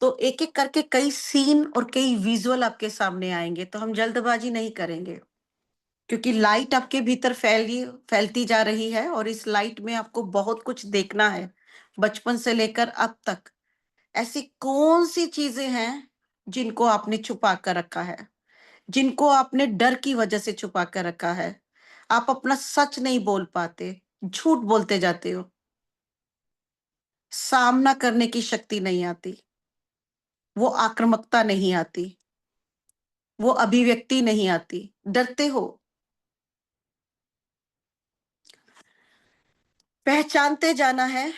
तो एक एक करके कई सीन और कई विजुअल आपके सामने आएंगे, तो हम जल्दबाजी नहीं करेंगे, क्योंकि लाइट आपके भीतर फैलती जा रही है और इस लाइट में आपको बहुत कुछ देखना है। बचपन से लेकर अब तक ऐसी कौन सी चीजें हैं जिनको आपने छुपा कर रखा है, जिनको आपने डर की वजह से छुपा कर रखा है। आप अपना सच नहीं बोल पाते, झूठ बोलते जाते हो, सामना करने की शक्ति नहीं आती, वो आक्रामकता नहीं आती, वो अभिव्यक्ति नहीं आती, डरते हो। पहचानते जाना है।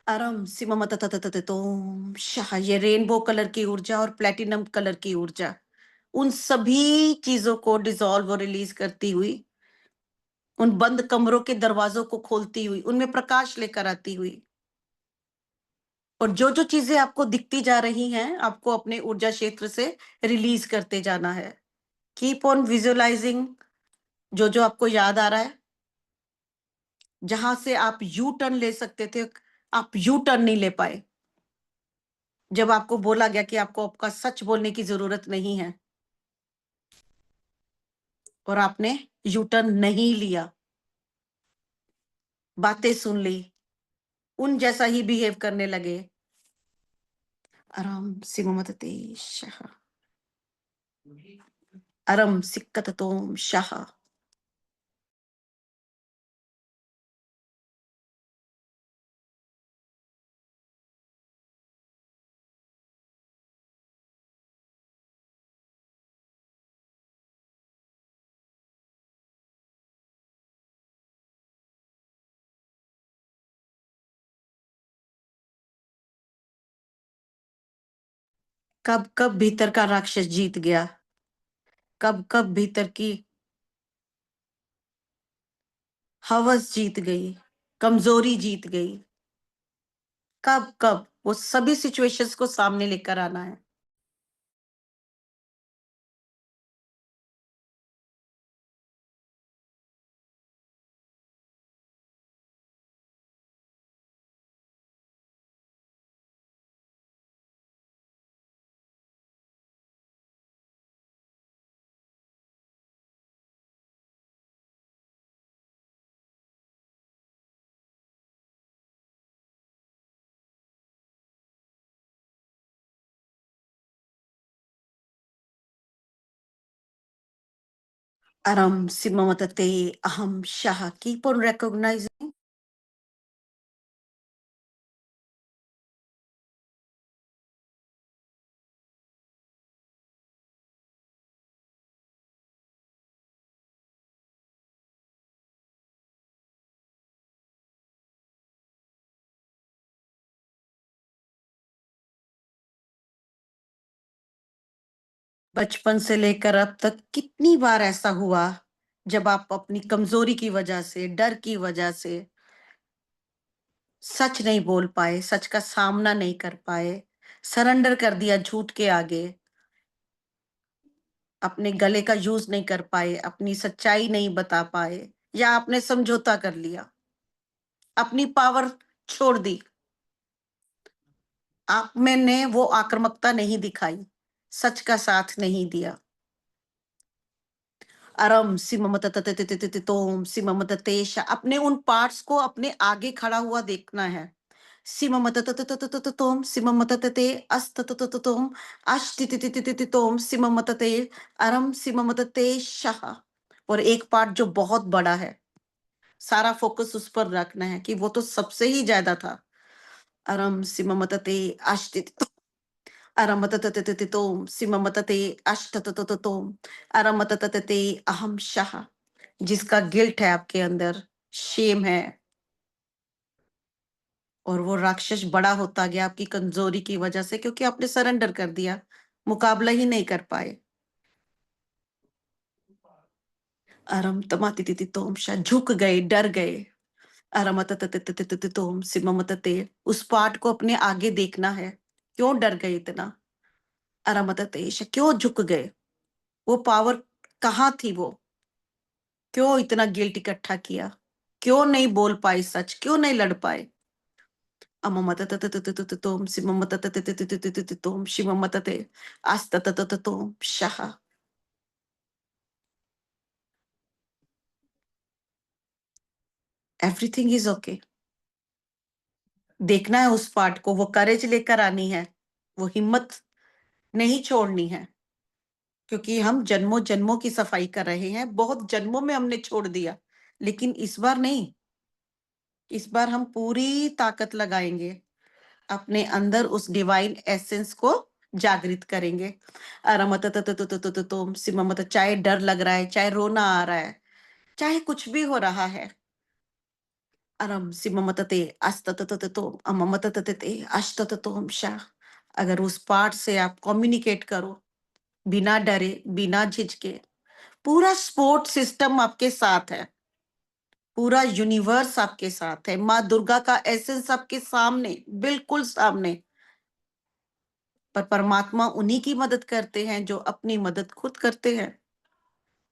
अरम सिममततततततोम शाह, ये रेनबो कलर की ऊर्जा और प्लेटिनम कलर की ऊर्जा उन सभी चीजों को डिसॉल्व और रिलीज करती हुई, उन बंद कमरों के दरवाजों को खोलती हुई, उनमें प्रकाश लेकर आती हुई। और जो जो चीजें आपको दिखती जा रही हैं, आपको अपने ऊर्जा क्षेत्र से रिलीज करते जाना है। Keep on visualising. जो जो आपको याद आ रहा है, जहां से आप यू टर्न ले सकते थे, आप यू टर्न नहीं ले पाए। जब आपको बोला गया कि आपको आपका सच बोलने की जरूरत नहीं है और आपने यू टर्न नहीं लिया, बातें सुन ली, उन जैसा ही बिहेव करने लगे। आराम सिममतते शाह, अरम सिक्कततोम शाह। कब कब भीतर का राक्षस जीत गया, कब कब भीतर की हवस जीत गई, कमजोरी जीत गई, कब कब वो सभी सिचुएशंस को सामने लेकर आना है। अरम सिममतते अहम शाह। Keep on recognising. बचपन से लेकर अब तक कितनी बार ऐसा हुआ जब आप अपनी कमजोरी की वजह से, डर की वजह से सच नहीं बोल पाए, सच का सामना नहीं कर पाए, सरेंडर कर दिया झूठ के आगे, अपने गले का यूज नहीं कर पाए, अपनी सच्चाई नहीं बता पाए, या आपने समझौता कर लिया, अपनी पावर छोड़ दी, आप में ने वो आक्रामकता नहीं दिखाई, सच का साथ नहीं दिया। अरम सिममतततततततोम सिममततेश, अपने उन पार्ट्स को अपने आगे खड़ा हुआ देखना है। सिममतततततततोम सिममततते अस्तततततोम अष्टितितितितितितोम सिममतते अरम सिममततेशः। और एक पार्ट जो बहुत बड़ा है, सारा फोकस उस पर रखना है कि वो तो सबसे ही ज्यादा था। अरम सिममतते अष्टिति अरमततततततोम सिममतते अष्टततततोम अरमतततते अहम शः। जिसका गिल्ट है आपके अंदर, शेम है, और वो राक्षस बड़ा होता गया आपकी कमजोरी की वजह से, क्योंकि आपने सरेंडर कर दिया, मुकाबला ही नहीं कर पाए। अरम तमातितितोम शा, झुक गए, डर गए। अरमतततततततोम सिममतते, उस पाठ को अपने आगे देखना है। क्यों डर गए इतना? अरमतते शा, क्यों झुक गए? वो पावर कहाँ थी? वो क्यों इतना गिल्ट इकट्ठा किया? क्यों नहीं बोल पाए सच? क्यों नहीं लड़ पाए? अममतततततततोम सिममततततततततोम शिवमतते अस्तततततोम शः। Everything is okay. देखना है उस पार्ट को, वो करेज लेकर आनी है, वो हिम्मत नहीं छोड़नी है, क्योंकि हम जन्मों जन्मों की सफाई कर रहे हैं। बहुत जन्मों में हमने छोड़ दिया, लेकिन इस बार नहीं। इस बार हम पूरी ताकत लगाएंगे, अपने अंदर उस डिवाइन एसेंस को जागृत करेंगे। अरमतततततततोम सिममत, चाहे डर लग रहा है, चाहे रोना आ रहा है, चाहे कुछ भी हो रहा है। अरम सिममतते अस्तततततोम अममतततते अष्टततोम शा। अगर उस पार्ट से आप कम्युनिकेट करो, बिना डरे, बिना झिझके, पूरा सपोर्ट सिस्टम आपके साथ है, पूरा यूनिवर्स आपके साथ है, माँ दुर्गा का एसेंस आपके सामने, बिल्कुल सामने। पर परमात्मा उन्हीं की मदद करते हैं जो अपनी मदद खुद करते हैं।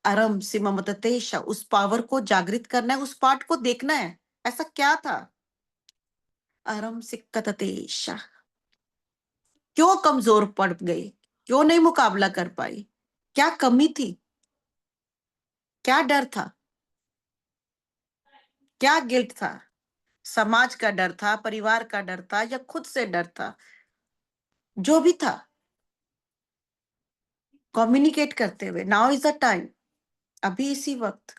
अरम सिममततेशा, उस पावर को जागृत करना है, उस पार्ट को देखना है, ऐसा क्या था? अरम सिक्कततेशा, क्यों कमजोर पड़ गई? क्यों नहीं मुकाबला कर पाई? क्या कमी थी? क्या डर था? क्या गिल्ट था? समाज का डर था, परिवार का डर था, या खुद से डर था? जो भी था, कम्युनिकेट करते हुए, नाउ इज द टाइम, अभी इसी वक्त।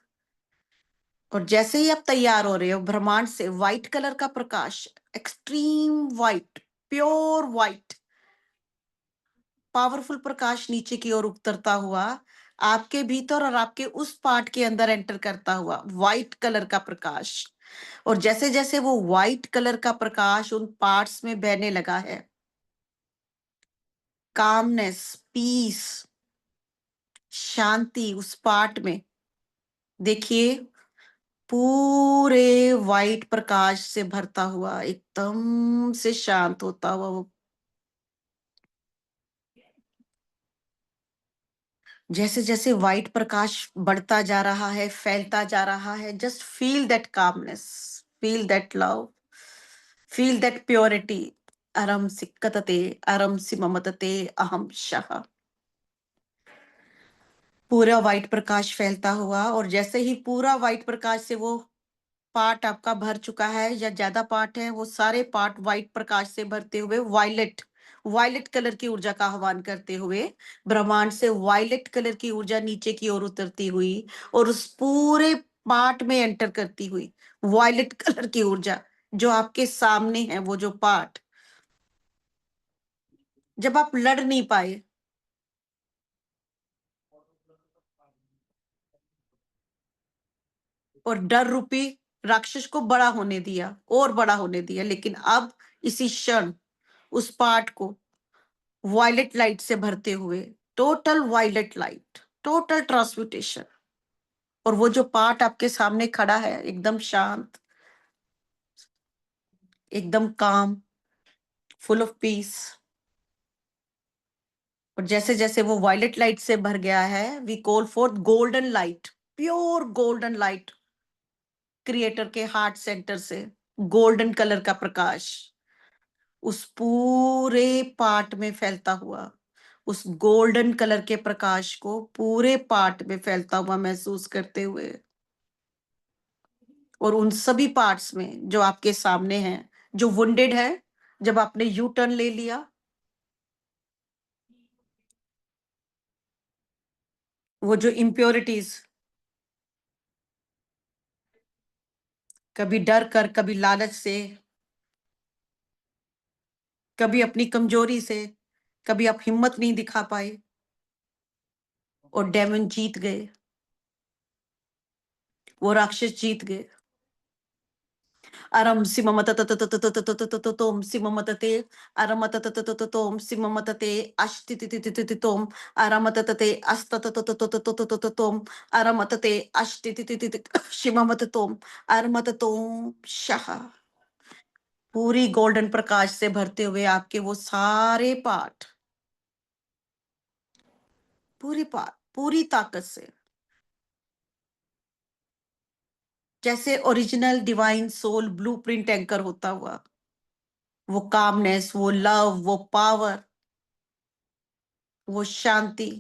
और जैसे ही आप तैयार हो रहे हो, ब्रह्मांड से व्हाइट कलर का प्रकाश, extreme white, pure white, powerful प्रकाश नीचे की ओर उतरता हुआ आपके भीतर और आपके उस पार्ट के अंदर एंटर करता हुआ, व्हाइट कलर का प्रकाश। और जैसे जैसे वो व्हाइट कलर का प्रकाश उन पार्ट्स में बहने लगा है, कामनेस, पीस, शांति उस पार्ट में, देखिए, पूरे व्हाइट प्रकाश से भरता हुआ, एकदम से शांत होता हुआ वो। जैसे जैसे व्हाइट प्रकाश बढ़ता जा रहा है, फैलता जा रहा है, just feel that calmness, feel that love, feel that purity. अरम सिक्कतते अरम सिममतते अहम शः। पूरा व्हाइट प्रकाश फैलता हुआ, और जैसे ही पूरा व्हाइट प्रकाश से वो पार्ट आपका भर चुका है, या ज्यादा पार्ट है, वो सारे पार्ट व्हाइट प्रकाश से भरते हुए वायलेट, वायलेट कलर की ऊर्जा का आह्वान करते हुए, ब्रह्मांड से वायलेट कलर की ऊर्जा नीचे की ओर उतरती हुई और उस पूरे पार्ट में एंटर करती हुई, वायलेट कलर की ऊर्जा जो आपके सामने है, वो जो पार्ट, जब आप लड़ नहीं पाए, और डर रूपी राक्षस को बड़ा होने दिया, और बड़ा होने दिया, लेकिन अब इसी क्षण उस पार्ट को वायलेट लाइट से भरते हुए, total violet light, total transmutation. और वो जो पार्ट आपके सामने खड़ा है, एकदम शांत, एकदम काम, फुल ऑफ पीस। और जैसे जैसे वो वायलेट लाइट से भर गया है, we call for golden light, pure golden light, creator के हार्ट सेंटर से गोल्डन कलर का प्रकाश उस पूरे पार्ट में फैलता हुआ, उस गोल्डन कलर के प्रकाश को पूरे पार्ट में फैलता हुआ महसूस करते हुए, और उन सभी पार्ट्स में जो आपके सामने हैं, जो वुंडेड है, जब आपने यू टर्न ले लिया, वो जो इम्प्योरिटीज, कभी डर कर, कभी लालच से, कभी अपनी कमजोरी से, कभी आप हिम्मत नहीं दिखा पाए, और डेमन जीत गए, वो राक्षस जीत गए। अरम सिममततततततततततततोम सिममतते अरमतततततततोम सिममतते अष्टितितितितितितोम अरमततते अस्ततततततततततोम अरमतते अष्टितितितिति शिममततोम अरमततोम शः। पूरी गोल्डन प्रकाश से भरते हुए आपके वो सारे पार्ट, पूरी पार्ट पूरी ताकत से, जैसे original divine soul blueprint anchor होता हुआ, वो कामनेस, वो लव, वो पावर, वो शांति,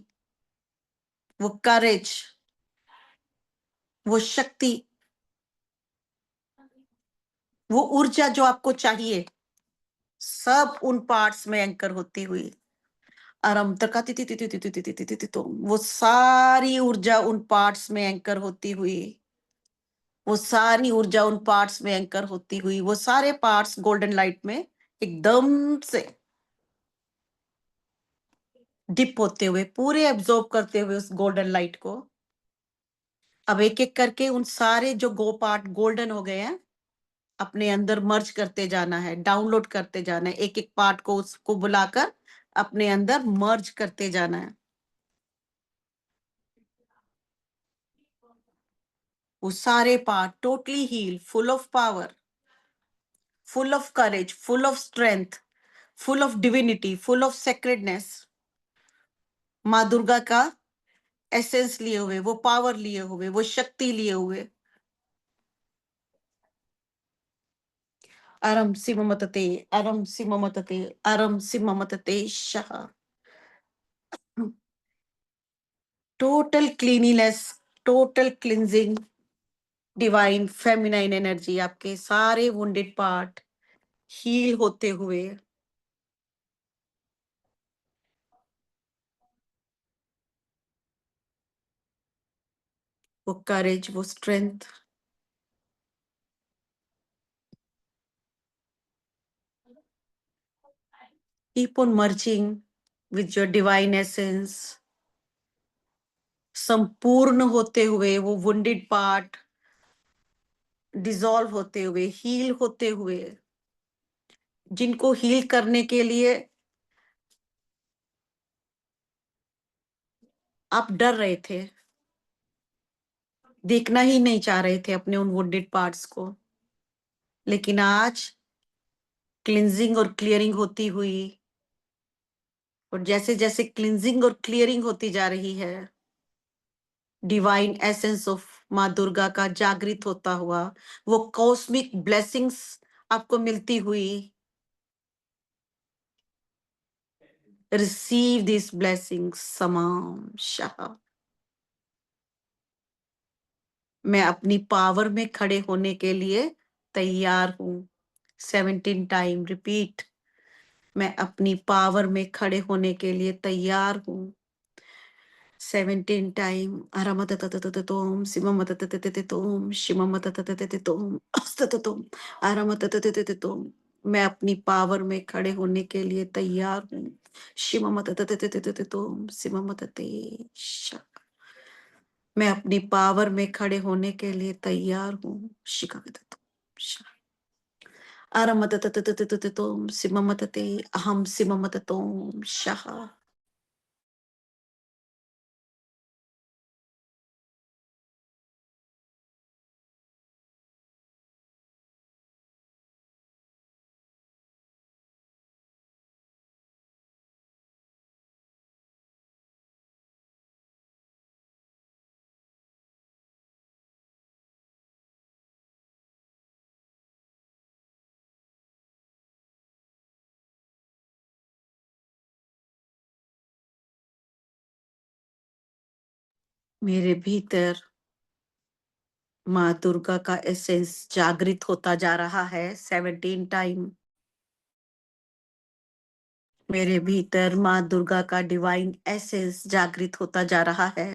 वो करेज, वो शक्ति, वो ऊर्जा जो आपको चाहिए, सब उन पार्ट्स में एंकर होती हुई आराम तक तो वो सारी ऊर्जा उन पार्ट्स में एंकर होती हुई, वो सारी ऊर्जा उन पार्ट्स में एंकर होती हुई, वो सारे पार्ट्स गोल्डन लाइट में एकदम से डिप होते हुए, पूरे एब्जॉर्ब करते हुए उस गोल्डन लाइट को। अब एक एक करके उन सारे जो गो पार्ट गोल्डन हो गए हैं, अपने अंदर मर्ज करते जाना है, डाउनलोड करते जाना है, एक एक पार्ट को उसको बुलाकर अपने अंदर मर्ज करते जाना है। वो सारे part totally heal, full of power, full of courage, full of strength, full of divinity, full of sacredness, माँ दुर्गा का एसेंस लिए हुए, वो पावर लिए हुए, वो शक्ति लिए हुए। अरम सिममतते अरम सिममतते अरम सिममतते शाह। Total cleanliness, total cleansing, divine feminine energy आपके सारे वुंडेड पार्ट हील होते हुए, वो करेज, वो strength, keep on merging with your divine essence, संपूर्ण होते हुए वो वुंडेड पार्ट डिसॉल्व होते हुए, हील होते हुए, जिनको हील करने के लिए आप डर रहे थे, देखना ही नहीं चाह रहे थे अपने उन वुंडेड पार्ट्स को, लेकिन आज क्लिंजिंग और क्लियरिंग होती हुई, और जैसे जैसे क्लिंजिंग और क्लियरिंग होती जा रही है, डिवाइन एसेंस ऑफ माँ दुर्गा का जागृत होता हुआ, वो कॉस्मिक ब्लेसिंग्स आपको मिलती हुई, रिसीव दिस ब्लेसिंग्स समाम शाह। मैं अपनी पावर में खड़े होने के लिए तैयार हूं। 17 टाइम रिपीट, मैं अपनी पावर में खड़े होने के लिए तैयार हूं। 17 टाइम अरमततततततोम सिममततततततोम शिममततततततोम अस्तततोम अरमततततततोम। मैं अपनी पावर में खड़े होने के लिए तैयार हूँ। शिममतततततततोम सिममतते श। मैं अपनी पावर में खड़े होने के लिए तैयार हूँ। शिकागततोम श। अरमतततततततोम सिममतते अहम सिममततोम शः। मेरे भीतर माँ दुर्गा का एसेंस जागृत होता जा रहा है 17 टाइम। मेरे भीतर माँ दुर्गा का डिवाइन एसेंस जागृत होता जा रहा है।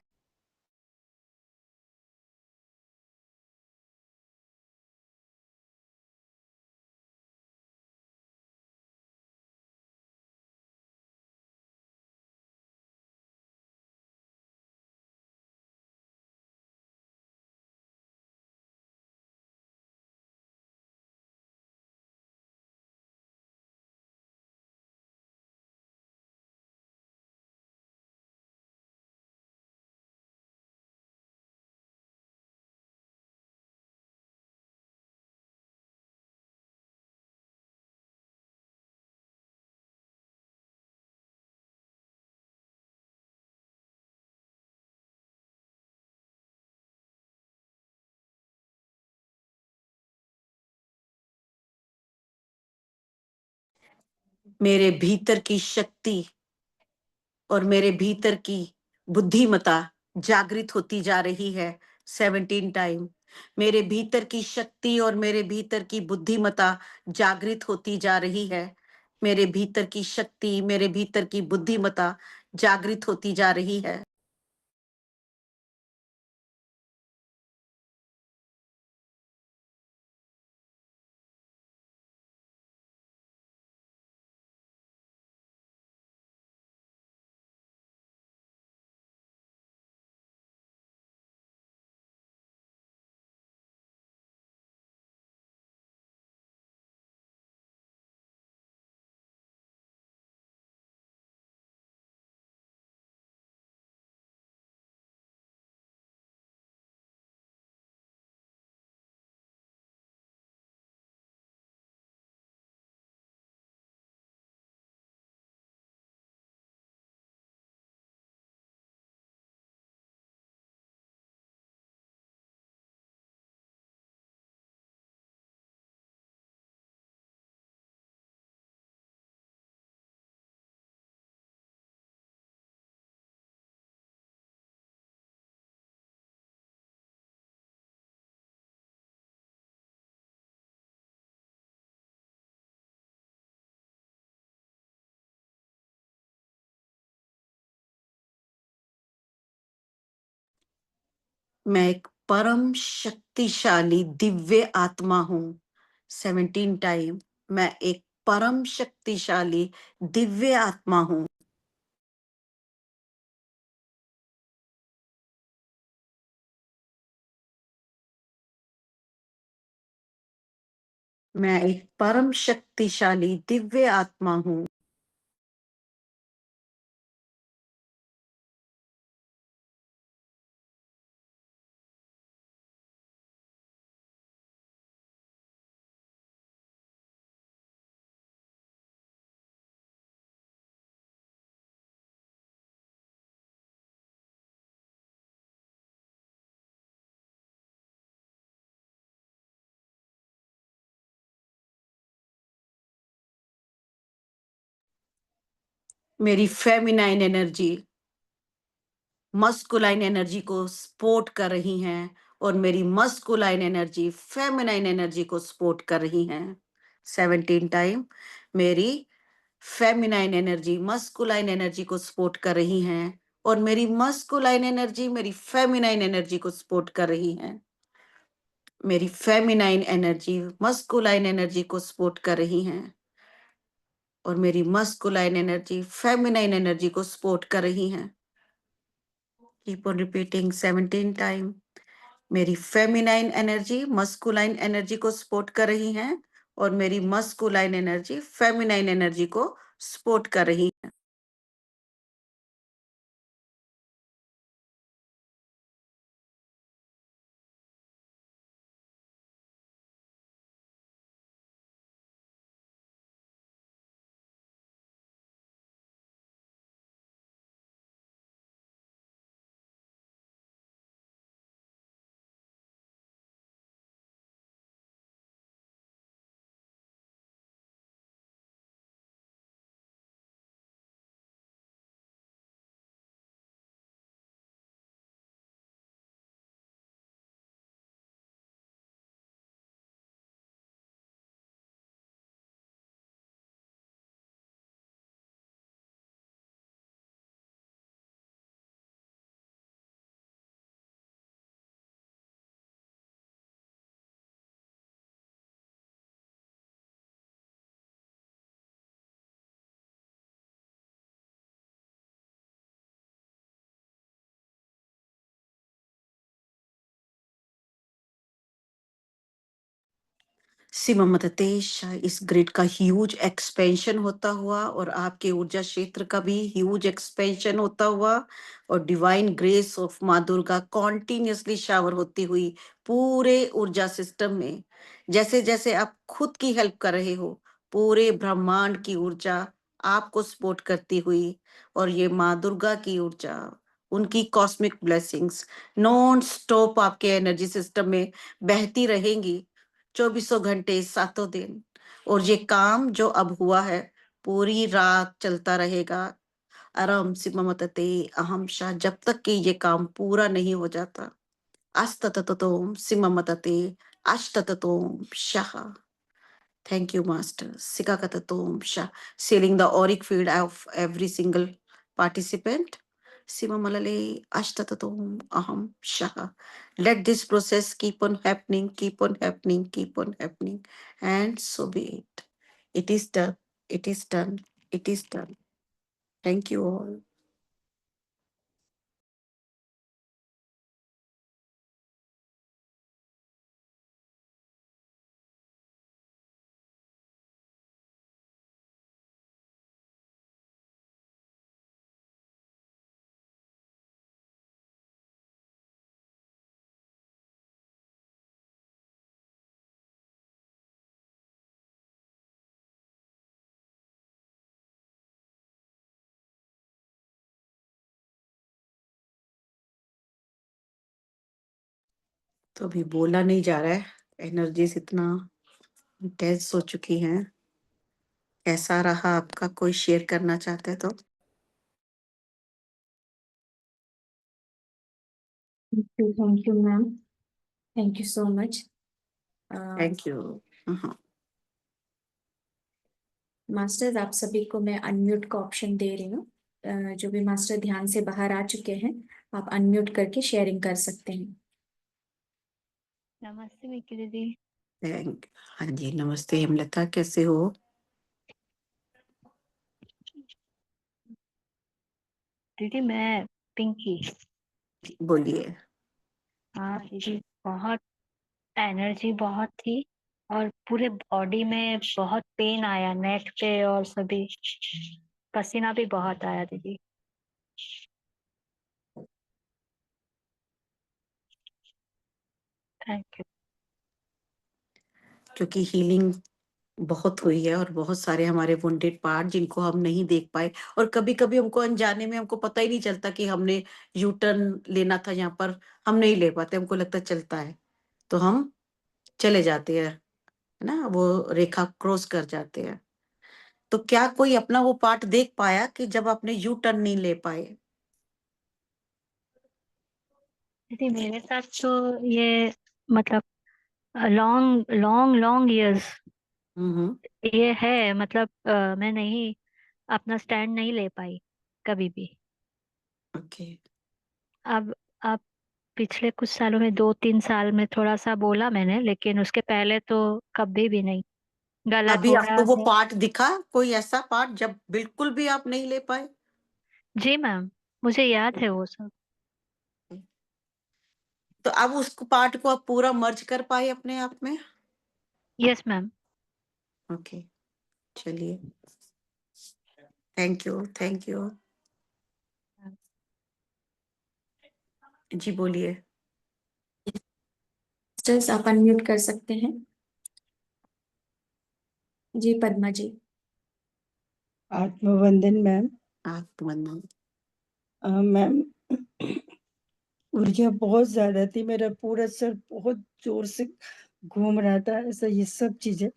मेरे भीतर की शक्ति और मेरे भीतर की बुद्धिमता जागृत होती जा रही है 17 टाइम। मेरे भीतर की शक्ति और मेरे भीतर की बुद्धिमता जागृत होती जा रही है। मेरे भीतर की शक्ति, मेरे भीतर की बुद्धिमता जागृत होती जा रही है। मैं एक परम शक्तिशाली दिव्य आत्मा हूँ 17 टाइम। मैं एक परम शक्तिशाली दिव्य आत्मा हूँ। मैं एक परम शक्तिशाली दिव्य आत्मा हूँ। मेरी फेमिनाइन एनर्जी मस्कुलाइन एनर्जी को सपोर्ट कर रही हैं और मेरी मस्कुलाइन एनर्जी फेमिनाइन एनर्जी को सपोर्ट कर रही हैं 17 टाइम। मेरी फेमिनाइन एनर्जी मस्कुलाइन एनर्जी को सपोर्ट कर रही हैं और मेरी मस्कुलाइन एनर्जी मेरी फेमिनाइन एनर्जी को सपोर्ट कर रही हैं। मेरी फेमिनाइन एनर्जी मस्कुलाइन एनर्जी को सपोर्ट कर रही हैं और मेरी मस्कुलाइन एनर्जी फेमिनाइन एनर्जी को सपोर्ट कर रही हैं। Keep on repeating 17 time. मेरी फेमिनाइन एनर्जी मस्कुलाइन एनर्जी को सपोर्ट कर रही हैं और मेरी मस्कुलाइन एनर्जी फेमिनाइन एनर्जी को सपोर्ट कर रही है। सिममततेश इस ग्रिड का ह्यूज एक्सपेंशन होता हुआ और आपके ऊर्जा क्षेत्र का भी ह्यूज एक्सपेंशन होता हुआ और डिवाइन ग्रेस ऑफ माँ दुर्गा कॉन्टिन्यूसली शावर होती हुई पूरे ऊर्जा सिस्टम में, जैसे जैसे आप खुद की हेल्प कर रहे हो, पूरे ब्रह्मांड की ऊर्जा आपको सपोर्ट करती हुई और ये माँ दुर्गा की ऊर्जा, उनकी कॉस्मिक ब्लेसिंग्स नॉन स्टॉप आपके एनर्जी सिस्टम में बहती रहेंगी 2400 घंटे 7 दिन। और ये काम जो अब हुआ है पूरी रात चलता रहेगा। आराम से ममतते अहम शाह, जब तक कि ये काम पूरा नहीं हो जाता। अस्तततोम सिममतते अष्टततोम Shah. Thank you, Master. Sikakatatom Shah. Sealing the auric field of every single participant. Simamalale Ashtatatom Aham Shah. Let this process keep on happening, keep on happening, keep on happening. And so be it. It is done. It is done. It is done. Thank you all. तो अभी बोला नहीं जा रहा है, energies इतना intense हो चुकी हैं। कैसा रहा आपका, कोई शेयर करना चाहते हैं तो? Thank you ma'am, thank you so much. Thank you. Masters, आप सभी को मैं अनम्यूट का ऑप्शन दे रही हूँ। जो भी मास्टर ध्यान से बाहर आ चुके हैं, आप अनम्यूट करके शेयरिंग कर सकते हैं। नमस्ते मिकी दीदी। थैंक हाँ जी, नमस्ते हेमलता, कैसे हो? दीदी मैं पिंकी। बोलिए। हाँ दीदी, बहुत एनर्जी बहुत थी और पूरे बॉडी में बहुत पेन आया, नेक पे और सभी, पसीना भी बहुत आया दीदी। Thank you. क्योंकि हीलिंग बहुत हुई है और बहुत सारे हमारे वुंडेड पार्ट जिनको हम नहीं देख पाए, और कभी कभी हमको अनजाने में हमको पता ही नहीं चलता कि हमने यू टर्न लेना था, यहाँ पर हम नहीं ले पाते, हमको लगता चलता है तो हम चले जाते हैं, है ना, वो रेखा क्रॉस कर जाते हैं। तो क्या कोई अपना वो पार्ट देख पाया कि जब आपने यू टर्न नहीं ले पाए? दीदी मेरे साथ तो ये मतलब लॉन्ग लॉन्ग लॉन्ग इयर्स हम्म। ये है, मतलब मैं नहीं अपना स्टैंड नहीं ले पाई कभी भी। ओके। अब पिछले कुछ सालों में 2-3 साल में थोड़ा सा बोला मैंने, लेकिन उसके पहले तो कभी भी नहीं। गला अभी थोड़ा आपको वो है। पार्ट दिखा, कोई ऐसा पार्ट जब बिल्कुल भी आप नहीं ले पाए? जी मैम, मुझे याद है वो सब। तो अब उस पार्ट को आप पूरा मर्ज कर पाए अपने आप में? Yes ma'am. ओके, चलिए, थैंक यू, थैंक यू। जी बोलिए। मास्टर्स, आप अनम्यूट कर सकते हैं। जी पद्मा जी। आत्मवंदन मैम। आप मन। मैम ऊर्जा बहुत ज्यादा थी, मेरा पूरा सर बहुत जोर से घूम रहा था, ऐसा ये सब चीजें।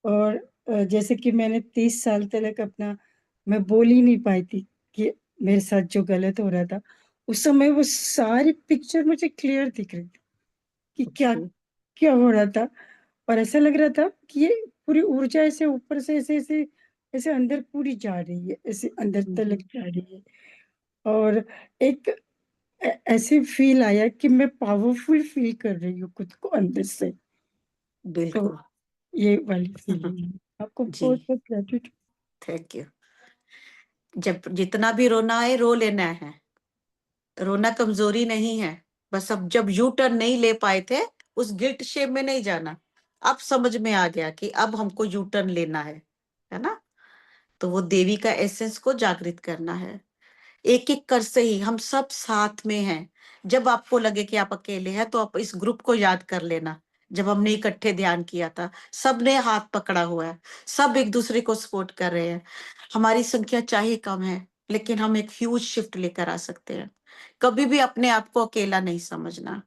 और जैसे कि मैंने 30 साल तक अपना मैं बोल ही नहीं पाई थी कि मेरे साथ जो गलत हो रहा था, उस समय वो सारी पिक्चर मुझे क्लियर दिख रही थी कि क्या क्या हो रहा था। और ऐसा लग रहा था कि ये पूरी ऊर्जा ऐसे ऊपर से ऐसे ऐसे ऐसे अंदर पूरी जा रही है, ऐसे अंदर तलक जा रही है। और एक ऐसे फील आया कि मैं पावरफुल फील कर रही हूँ खुद को अंदर से। तो बिल्कुल। ये वाली फीलिंग है। आपको जी, बहुत बहुत ग्रेटिट्यूड। Thank you. जब जितना भी रोना है रो लेना है, रोना कमजोरी नहीं है। बस अब जब यू टर्न नहीं ले पाए थे, उस गिल्ट शेम में नहीं जाना। अब समझ में आ गया कि अब हमको यू टर्न लेना है ना? तो वो देवी का एसेंस को जागृत करना है। एक-एक कर से ही हम सब साथ में हैं। जब आपको लगे कि आप अकेले हैं, तो आप इस ग्रुप को याद कर लेना। जब हमने इकट्ठे ध्यान किया था, सबने हाथ पकड़ा हुआ है, सब एक-दूसरे को सपोर्ट कर रहे हैं। हमारी संख्या चाहे कम है, लेकिन हम एक ह्यूज शिफ्ट लेकर आ सकते हैं। कभी भी अपने आप को अकेला नहीं समझना।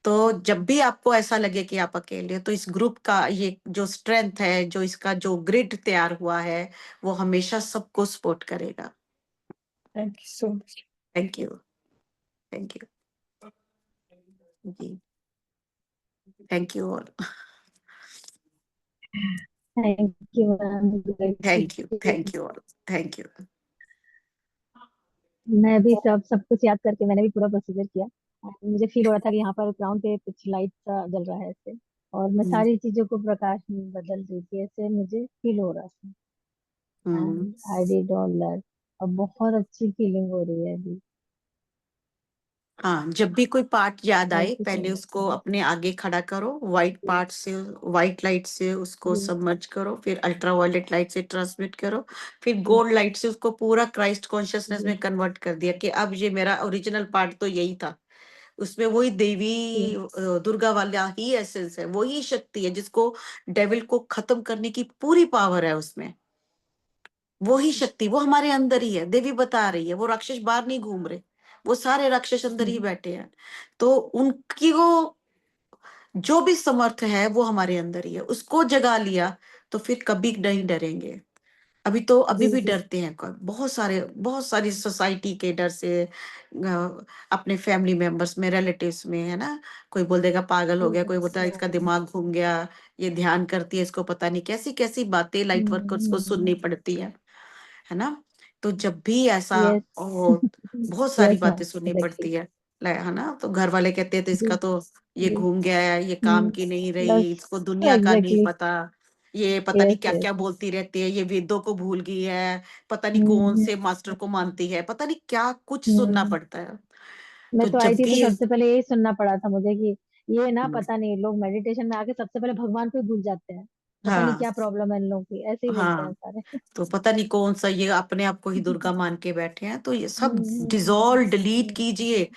तो जब भी आपको ऐसा लगे कि आप अकेले हो, तो इस ग्रुप का ये जो स्ट्रेंथ है, जो इसका जो ग्रिड तैयार हुआ है, वो हमेशा सबको सपोर्ट करेगा। Thank you so much. Thank you, thank you. जी, thank you all. Thank you ma'am. Thank you all, thank you. मैं भी सब कुछ याद करके मैंने भी पूरा प्रोसीजर किया। और मुझे फील हो रहा था कि यहाँ पर ग्राउंड पे कुछ लाइट सा जल रहा है ऐसे, और मैं हम्म, सारी चीजों को प्रकाश में बदल रही थी, ऐसे मुझे फील हो रहा था। Hmm. And I did all that, और बहुत अच्छी फीलिंग हो रही है अभी। हाँ, जब भी कोई पार्ट याद थैंक आए, यू सो पहले मच उसको मैम। अपने आगे खड़ा करो, व्हाइट पार्ट से, व्हाइट लाइट से उसको जी सबमर्ज करो, फिर अल्ट्रावायलेट लाइट से ट्रांसमिट करो, फिर जी गोल्ड लाइट से उसको पूरा क्राइस्ट कॉन्शियसनेस जी में कन्वर्ट कर दिया कि अब ये मेरा ओरिजिनल पार्ट तो यही था। उसमें वही देवी जी दुर्गा वाला ही एसेंस है, वही शक्ति है जिसको डेविल को खत्म करने की पूरी पावर है उसमें। वही शक्ति वो हमारे अंदर ही है। देवी बता रही है, वो राक्षस बाहर नहीं घूम रहे, वो सारे राक्षस अंदर ही जी बैठे हैं। तो उनकी वो जो भी समर्थ है वो हमारे अंदर ही है। उसको जगा लिया तो फिर कभी नहीं डरेंगे। अभी जी भी जी। डरते हैं, बहुत सारी सोसाइटी के डर से, अपने फैमिली मेंबर्स में, रिलेटिव्स में, है ना? कोई बोल देगा पागल हो गया, कोई यस बोलता है इसका मैम। दिमाग घूम गया, ये ध्यान करती है, इसको पता नहीं कैसी कैसी बातें लाइट वर्कर्स को सुननी पड़ती है ना? तो जब भी ऐसा यस हो, बहुत सारी यस बातें मैम, सुननी एग्जैक्टली। पड़ती है ना? तो घर वाले कहते हैं तो जी इसका तो ये जी। घूम गया है, ये काम की नहीं रही, यस इसको दुनिया का नहीं एग्जैक्टली। पता, ये पता नहीं यस क्या यस। क्या बोलती रहती है, ये वेदों को भूल गई है, पता नहीं कौन से मास्टर को मानती है, पता नहीं क्या कुछ सुनना हम्म। पड़ता है। मैं तो तो आई जब थी तो भी सबसे पहले यही सुनना पड़ा था मुझे कि ये ना, हम्म, पता नहीं, लोग मेडिटेशन में आके सबसे पहले भगवान को ही भूल जाते हैं। पता नहीं हाँ क्या प्रॉब्लम है इन लोगों की, ऐसे ही बोलते हैं हाँ, सारे। तो पता नहीं कौन सा ये अपने आप को ही दुर्गा मान के बैठे हैं। तो ये सब डिसॉल्व, डिलीट कीजिए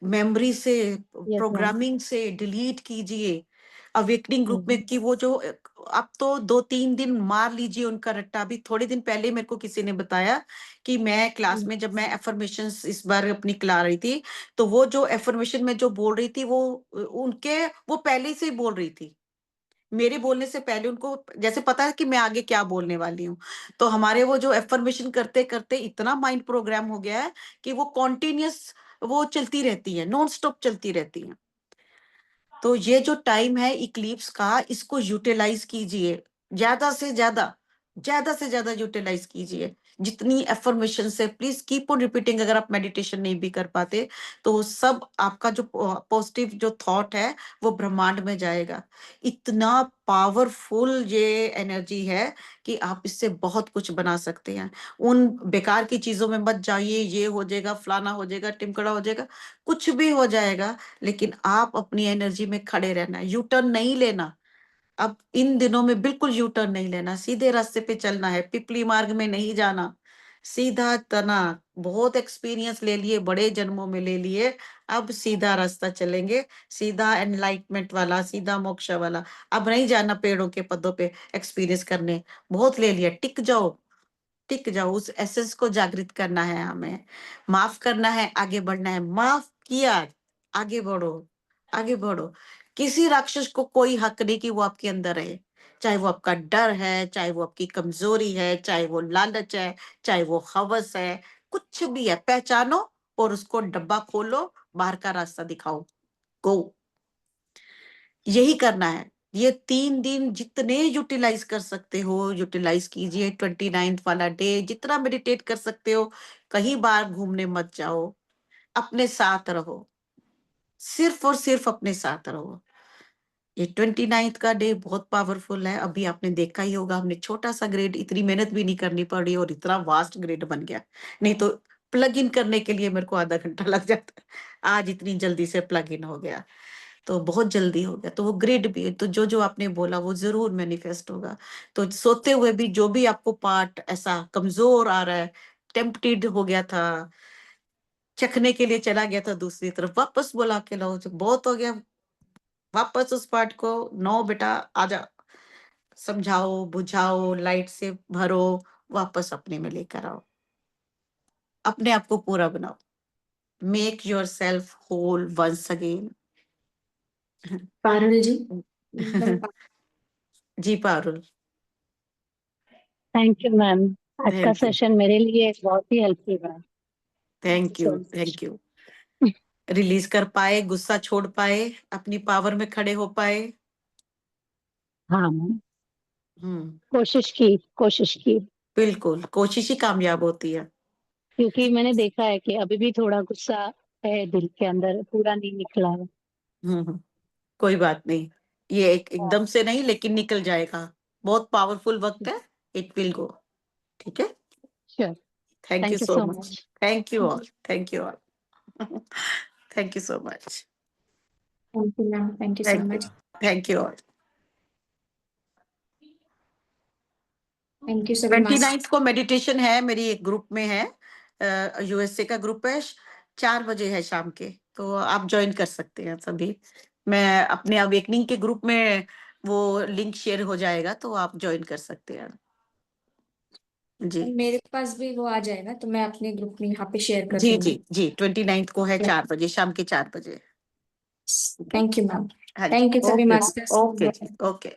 मेमोरी से, यस मैम। प्रोग्रामिंग से डिलीट कीजिए। अवेकनिंग ग्रुप में कि वो जो अब तो 2-3 दिन मार लीजिए उनका रट्टा। अभी थोड़े दिन पहले मेरे को किसी ने बताया कि मैं क्लास में, जब मैं एफर्मेशंस इस बार अपनी क्ला रही थी, तो वो जो एफर्मेशन में जो बोल रही थी, वो उनके वो पहले से ही बोल रही थी। मेरे बोलने से पहले उनको जैसे पता है कि मैं आगे क्या बोलने वाली हूँ। तो हमारे वो जो एफर्मेशन करते करते इतना माइंड प्रोग्राम हो गया है कि वो कॉन्टिन्यूस वो चलती रहती है, नॉन स्टॉप चलती रहती है। तो ये जो टाइम है इक्लिप्स का, इसको यूटिलाइज कीजिए, ज्यादा से ज्यादा, ज्यादा से ज्यादा यूटिलाइज कीजिए। जितनी एफर्मेशन से, प्लीज कीप ऑन रिपीटिंग। अगर आप मेडिटेशन नहीं भी कर पाते, तो वो सब आपका जो पॉजिटिव जो थॉट है वो ब्रह्मांड में जाएगा। इतना पावरफुल ये एनर्जी है कि आप इससे बहुत कुछ बना सकते हैं। उन बेकार की चीजों में मत जाइए, ये हो जाएगा, फलाना हो जाएगा, टिमकड़ा हो जाएगा, कुछ भी हो जाएगा, लेकिन आप अपनी एनर्जी में खड़े रहना है, यू टर्न नहीं लेना। अब इन दिनों में बिल्कुल यू टर्न नहीं लेना, सीधे रास्ते पे चलना है, पिपली मार्ग में नहीं जाना, सीधा तना। बहुत एक्सपीरियंस ले लिए, बड़े जन्मों में ले लिए, अब सीधा रास्ता चलेंगे, सीधा एनलाइटमेंट वाला, सीधा मोक्ष वाला। अब नहीं जाना पेड़ों के पदों पे एक्सपीरियंस करने, बहुत ले लिया। टिक जाओ, टिक जाओ। उस एसेंस को जागृत करना है हमें, माफ करना है, आगे बढ़ना है। माफ किया, आगे बढ़ो, आगे बढ़ो। किसी राक्षस को कोई हक नहीं कि वो आपके अंदर रहे, चाहे वो आपका डर है, चाहे वो आपकी कमजोरी है, चाहे वो लालच है, चाहे वो हवस है, कुछ भी है, पहचानो और उसको डब्बा खोलो, बाहर का रास्ता दिखाओ, गो। यही करना है। ये 3 दिन जितने यूटिलाइज कर सकते हो यूटिलाइज कीजिए। 29th वाला डे जितना मेडिटेट कर सकते हो। कहीं बाहर घूमने मत जाओ, अपने साथ रहो, सिर्फ और सिर्फ अपने साथ रहो। ये 29th का डे बहुत पावरफुल है। अभी आपने देखा ही होगा, हमने छोटा सा ग्रेड, इतनी मेहनत भी नहीं करनी पड़ी और इतना वास्ट ग्रेड बन गया। नहीं तो प्लग इन करने के लिए मेरे को आधा घंटा लग जाता, आज इतनी जल्दी से प्लग इन हो गया। तो बहुत जल्दी हो गया। तो वो ग्रिड भी है, तो जो जो आपने बोला वो जरूर मैनिफेस्ट होगा। तो सोते हुए भी जो भी आपको पार्ट ऐसा कमजोर आ रहा है, टेम्पटेड हो गया था, चखने के लिए चला गया था दूसरी तरफ, वापस बुला के लाओ। जो बहुत हो गया, वापस उस पार्ट को, नो बेटा आजा, समझाओ, बुझाओ, लाइट से भरो, वापस अपने में लेकर आओ, अपने आप को पूरा बनाओ। Make yourself whole once again. Parul ji, एकदम ji Parul. Thank you ma'am, आज का थैंक यू, सेशन मेरे लिए बहुत ही हेल्पफुल रहा। Thank you, thank you. Release कर पाए, गुस्सा छोड़ पाए, अपनी पावर में खड़े हो पाए। हाँ मैम, हम्म, कोशिश की, बिल्कुल, कोशिश ही कामयाब होती है। क्योंकि मैंने देखा है कि अभी भी थोड़ा गुस्सा है दिल के अंदर, पूरा नहीं निकला है। कोई बात नहीं, ये एकदम से नहीं, लेकिन निकल जाएगा। बहुत पावरफुल वक्त है, इट विल गो। ठीक है, sure, thank you thank you so so much, much. Thank you all, thank you all, thank you so much, thank you ma'am, thank you so much, thank you all. Thank you सभी master. 29 को meditation है, मेरी एक group में है, USA का group है, 4 बजे है शाम के, तो आप ज्वाइन कर सकते हैं सभी। मैं अपने अवेकनिंग के ग्रुप में वो लिंक शेयर हो जाएगा, तो आप ज्वाइन कर सकते हैं जी। मेरे पास भी वो आ जाएगा, तो मैं अपने ग्रुप में यहाँ पे शेयर कर जी दूंगी। जी, 29 को है 4 बजे, शाम के 4 बजे। थैंक यू मैम, हाँ जी, थैंक यू सभी ओके, मास्टर्स। ओके जी, ओके।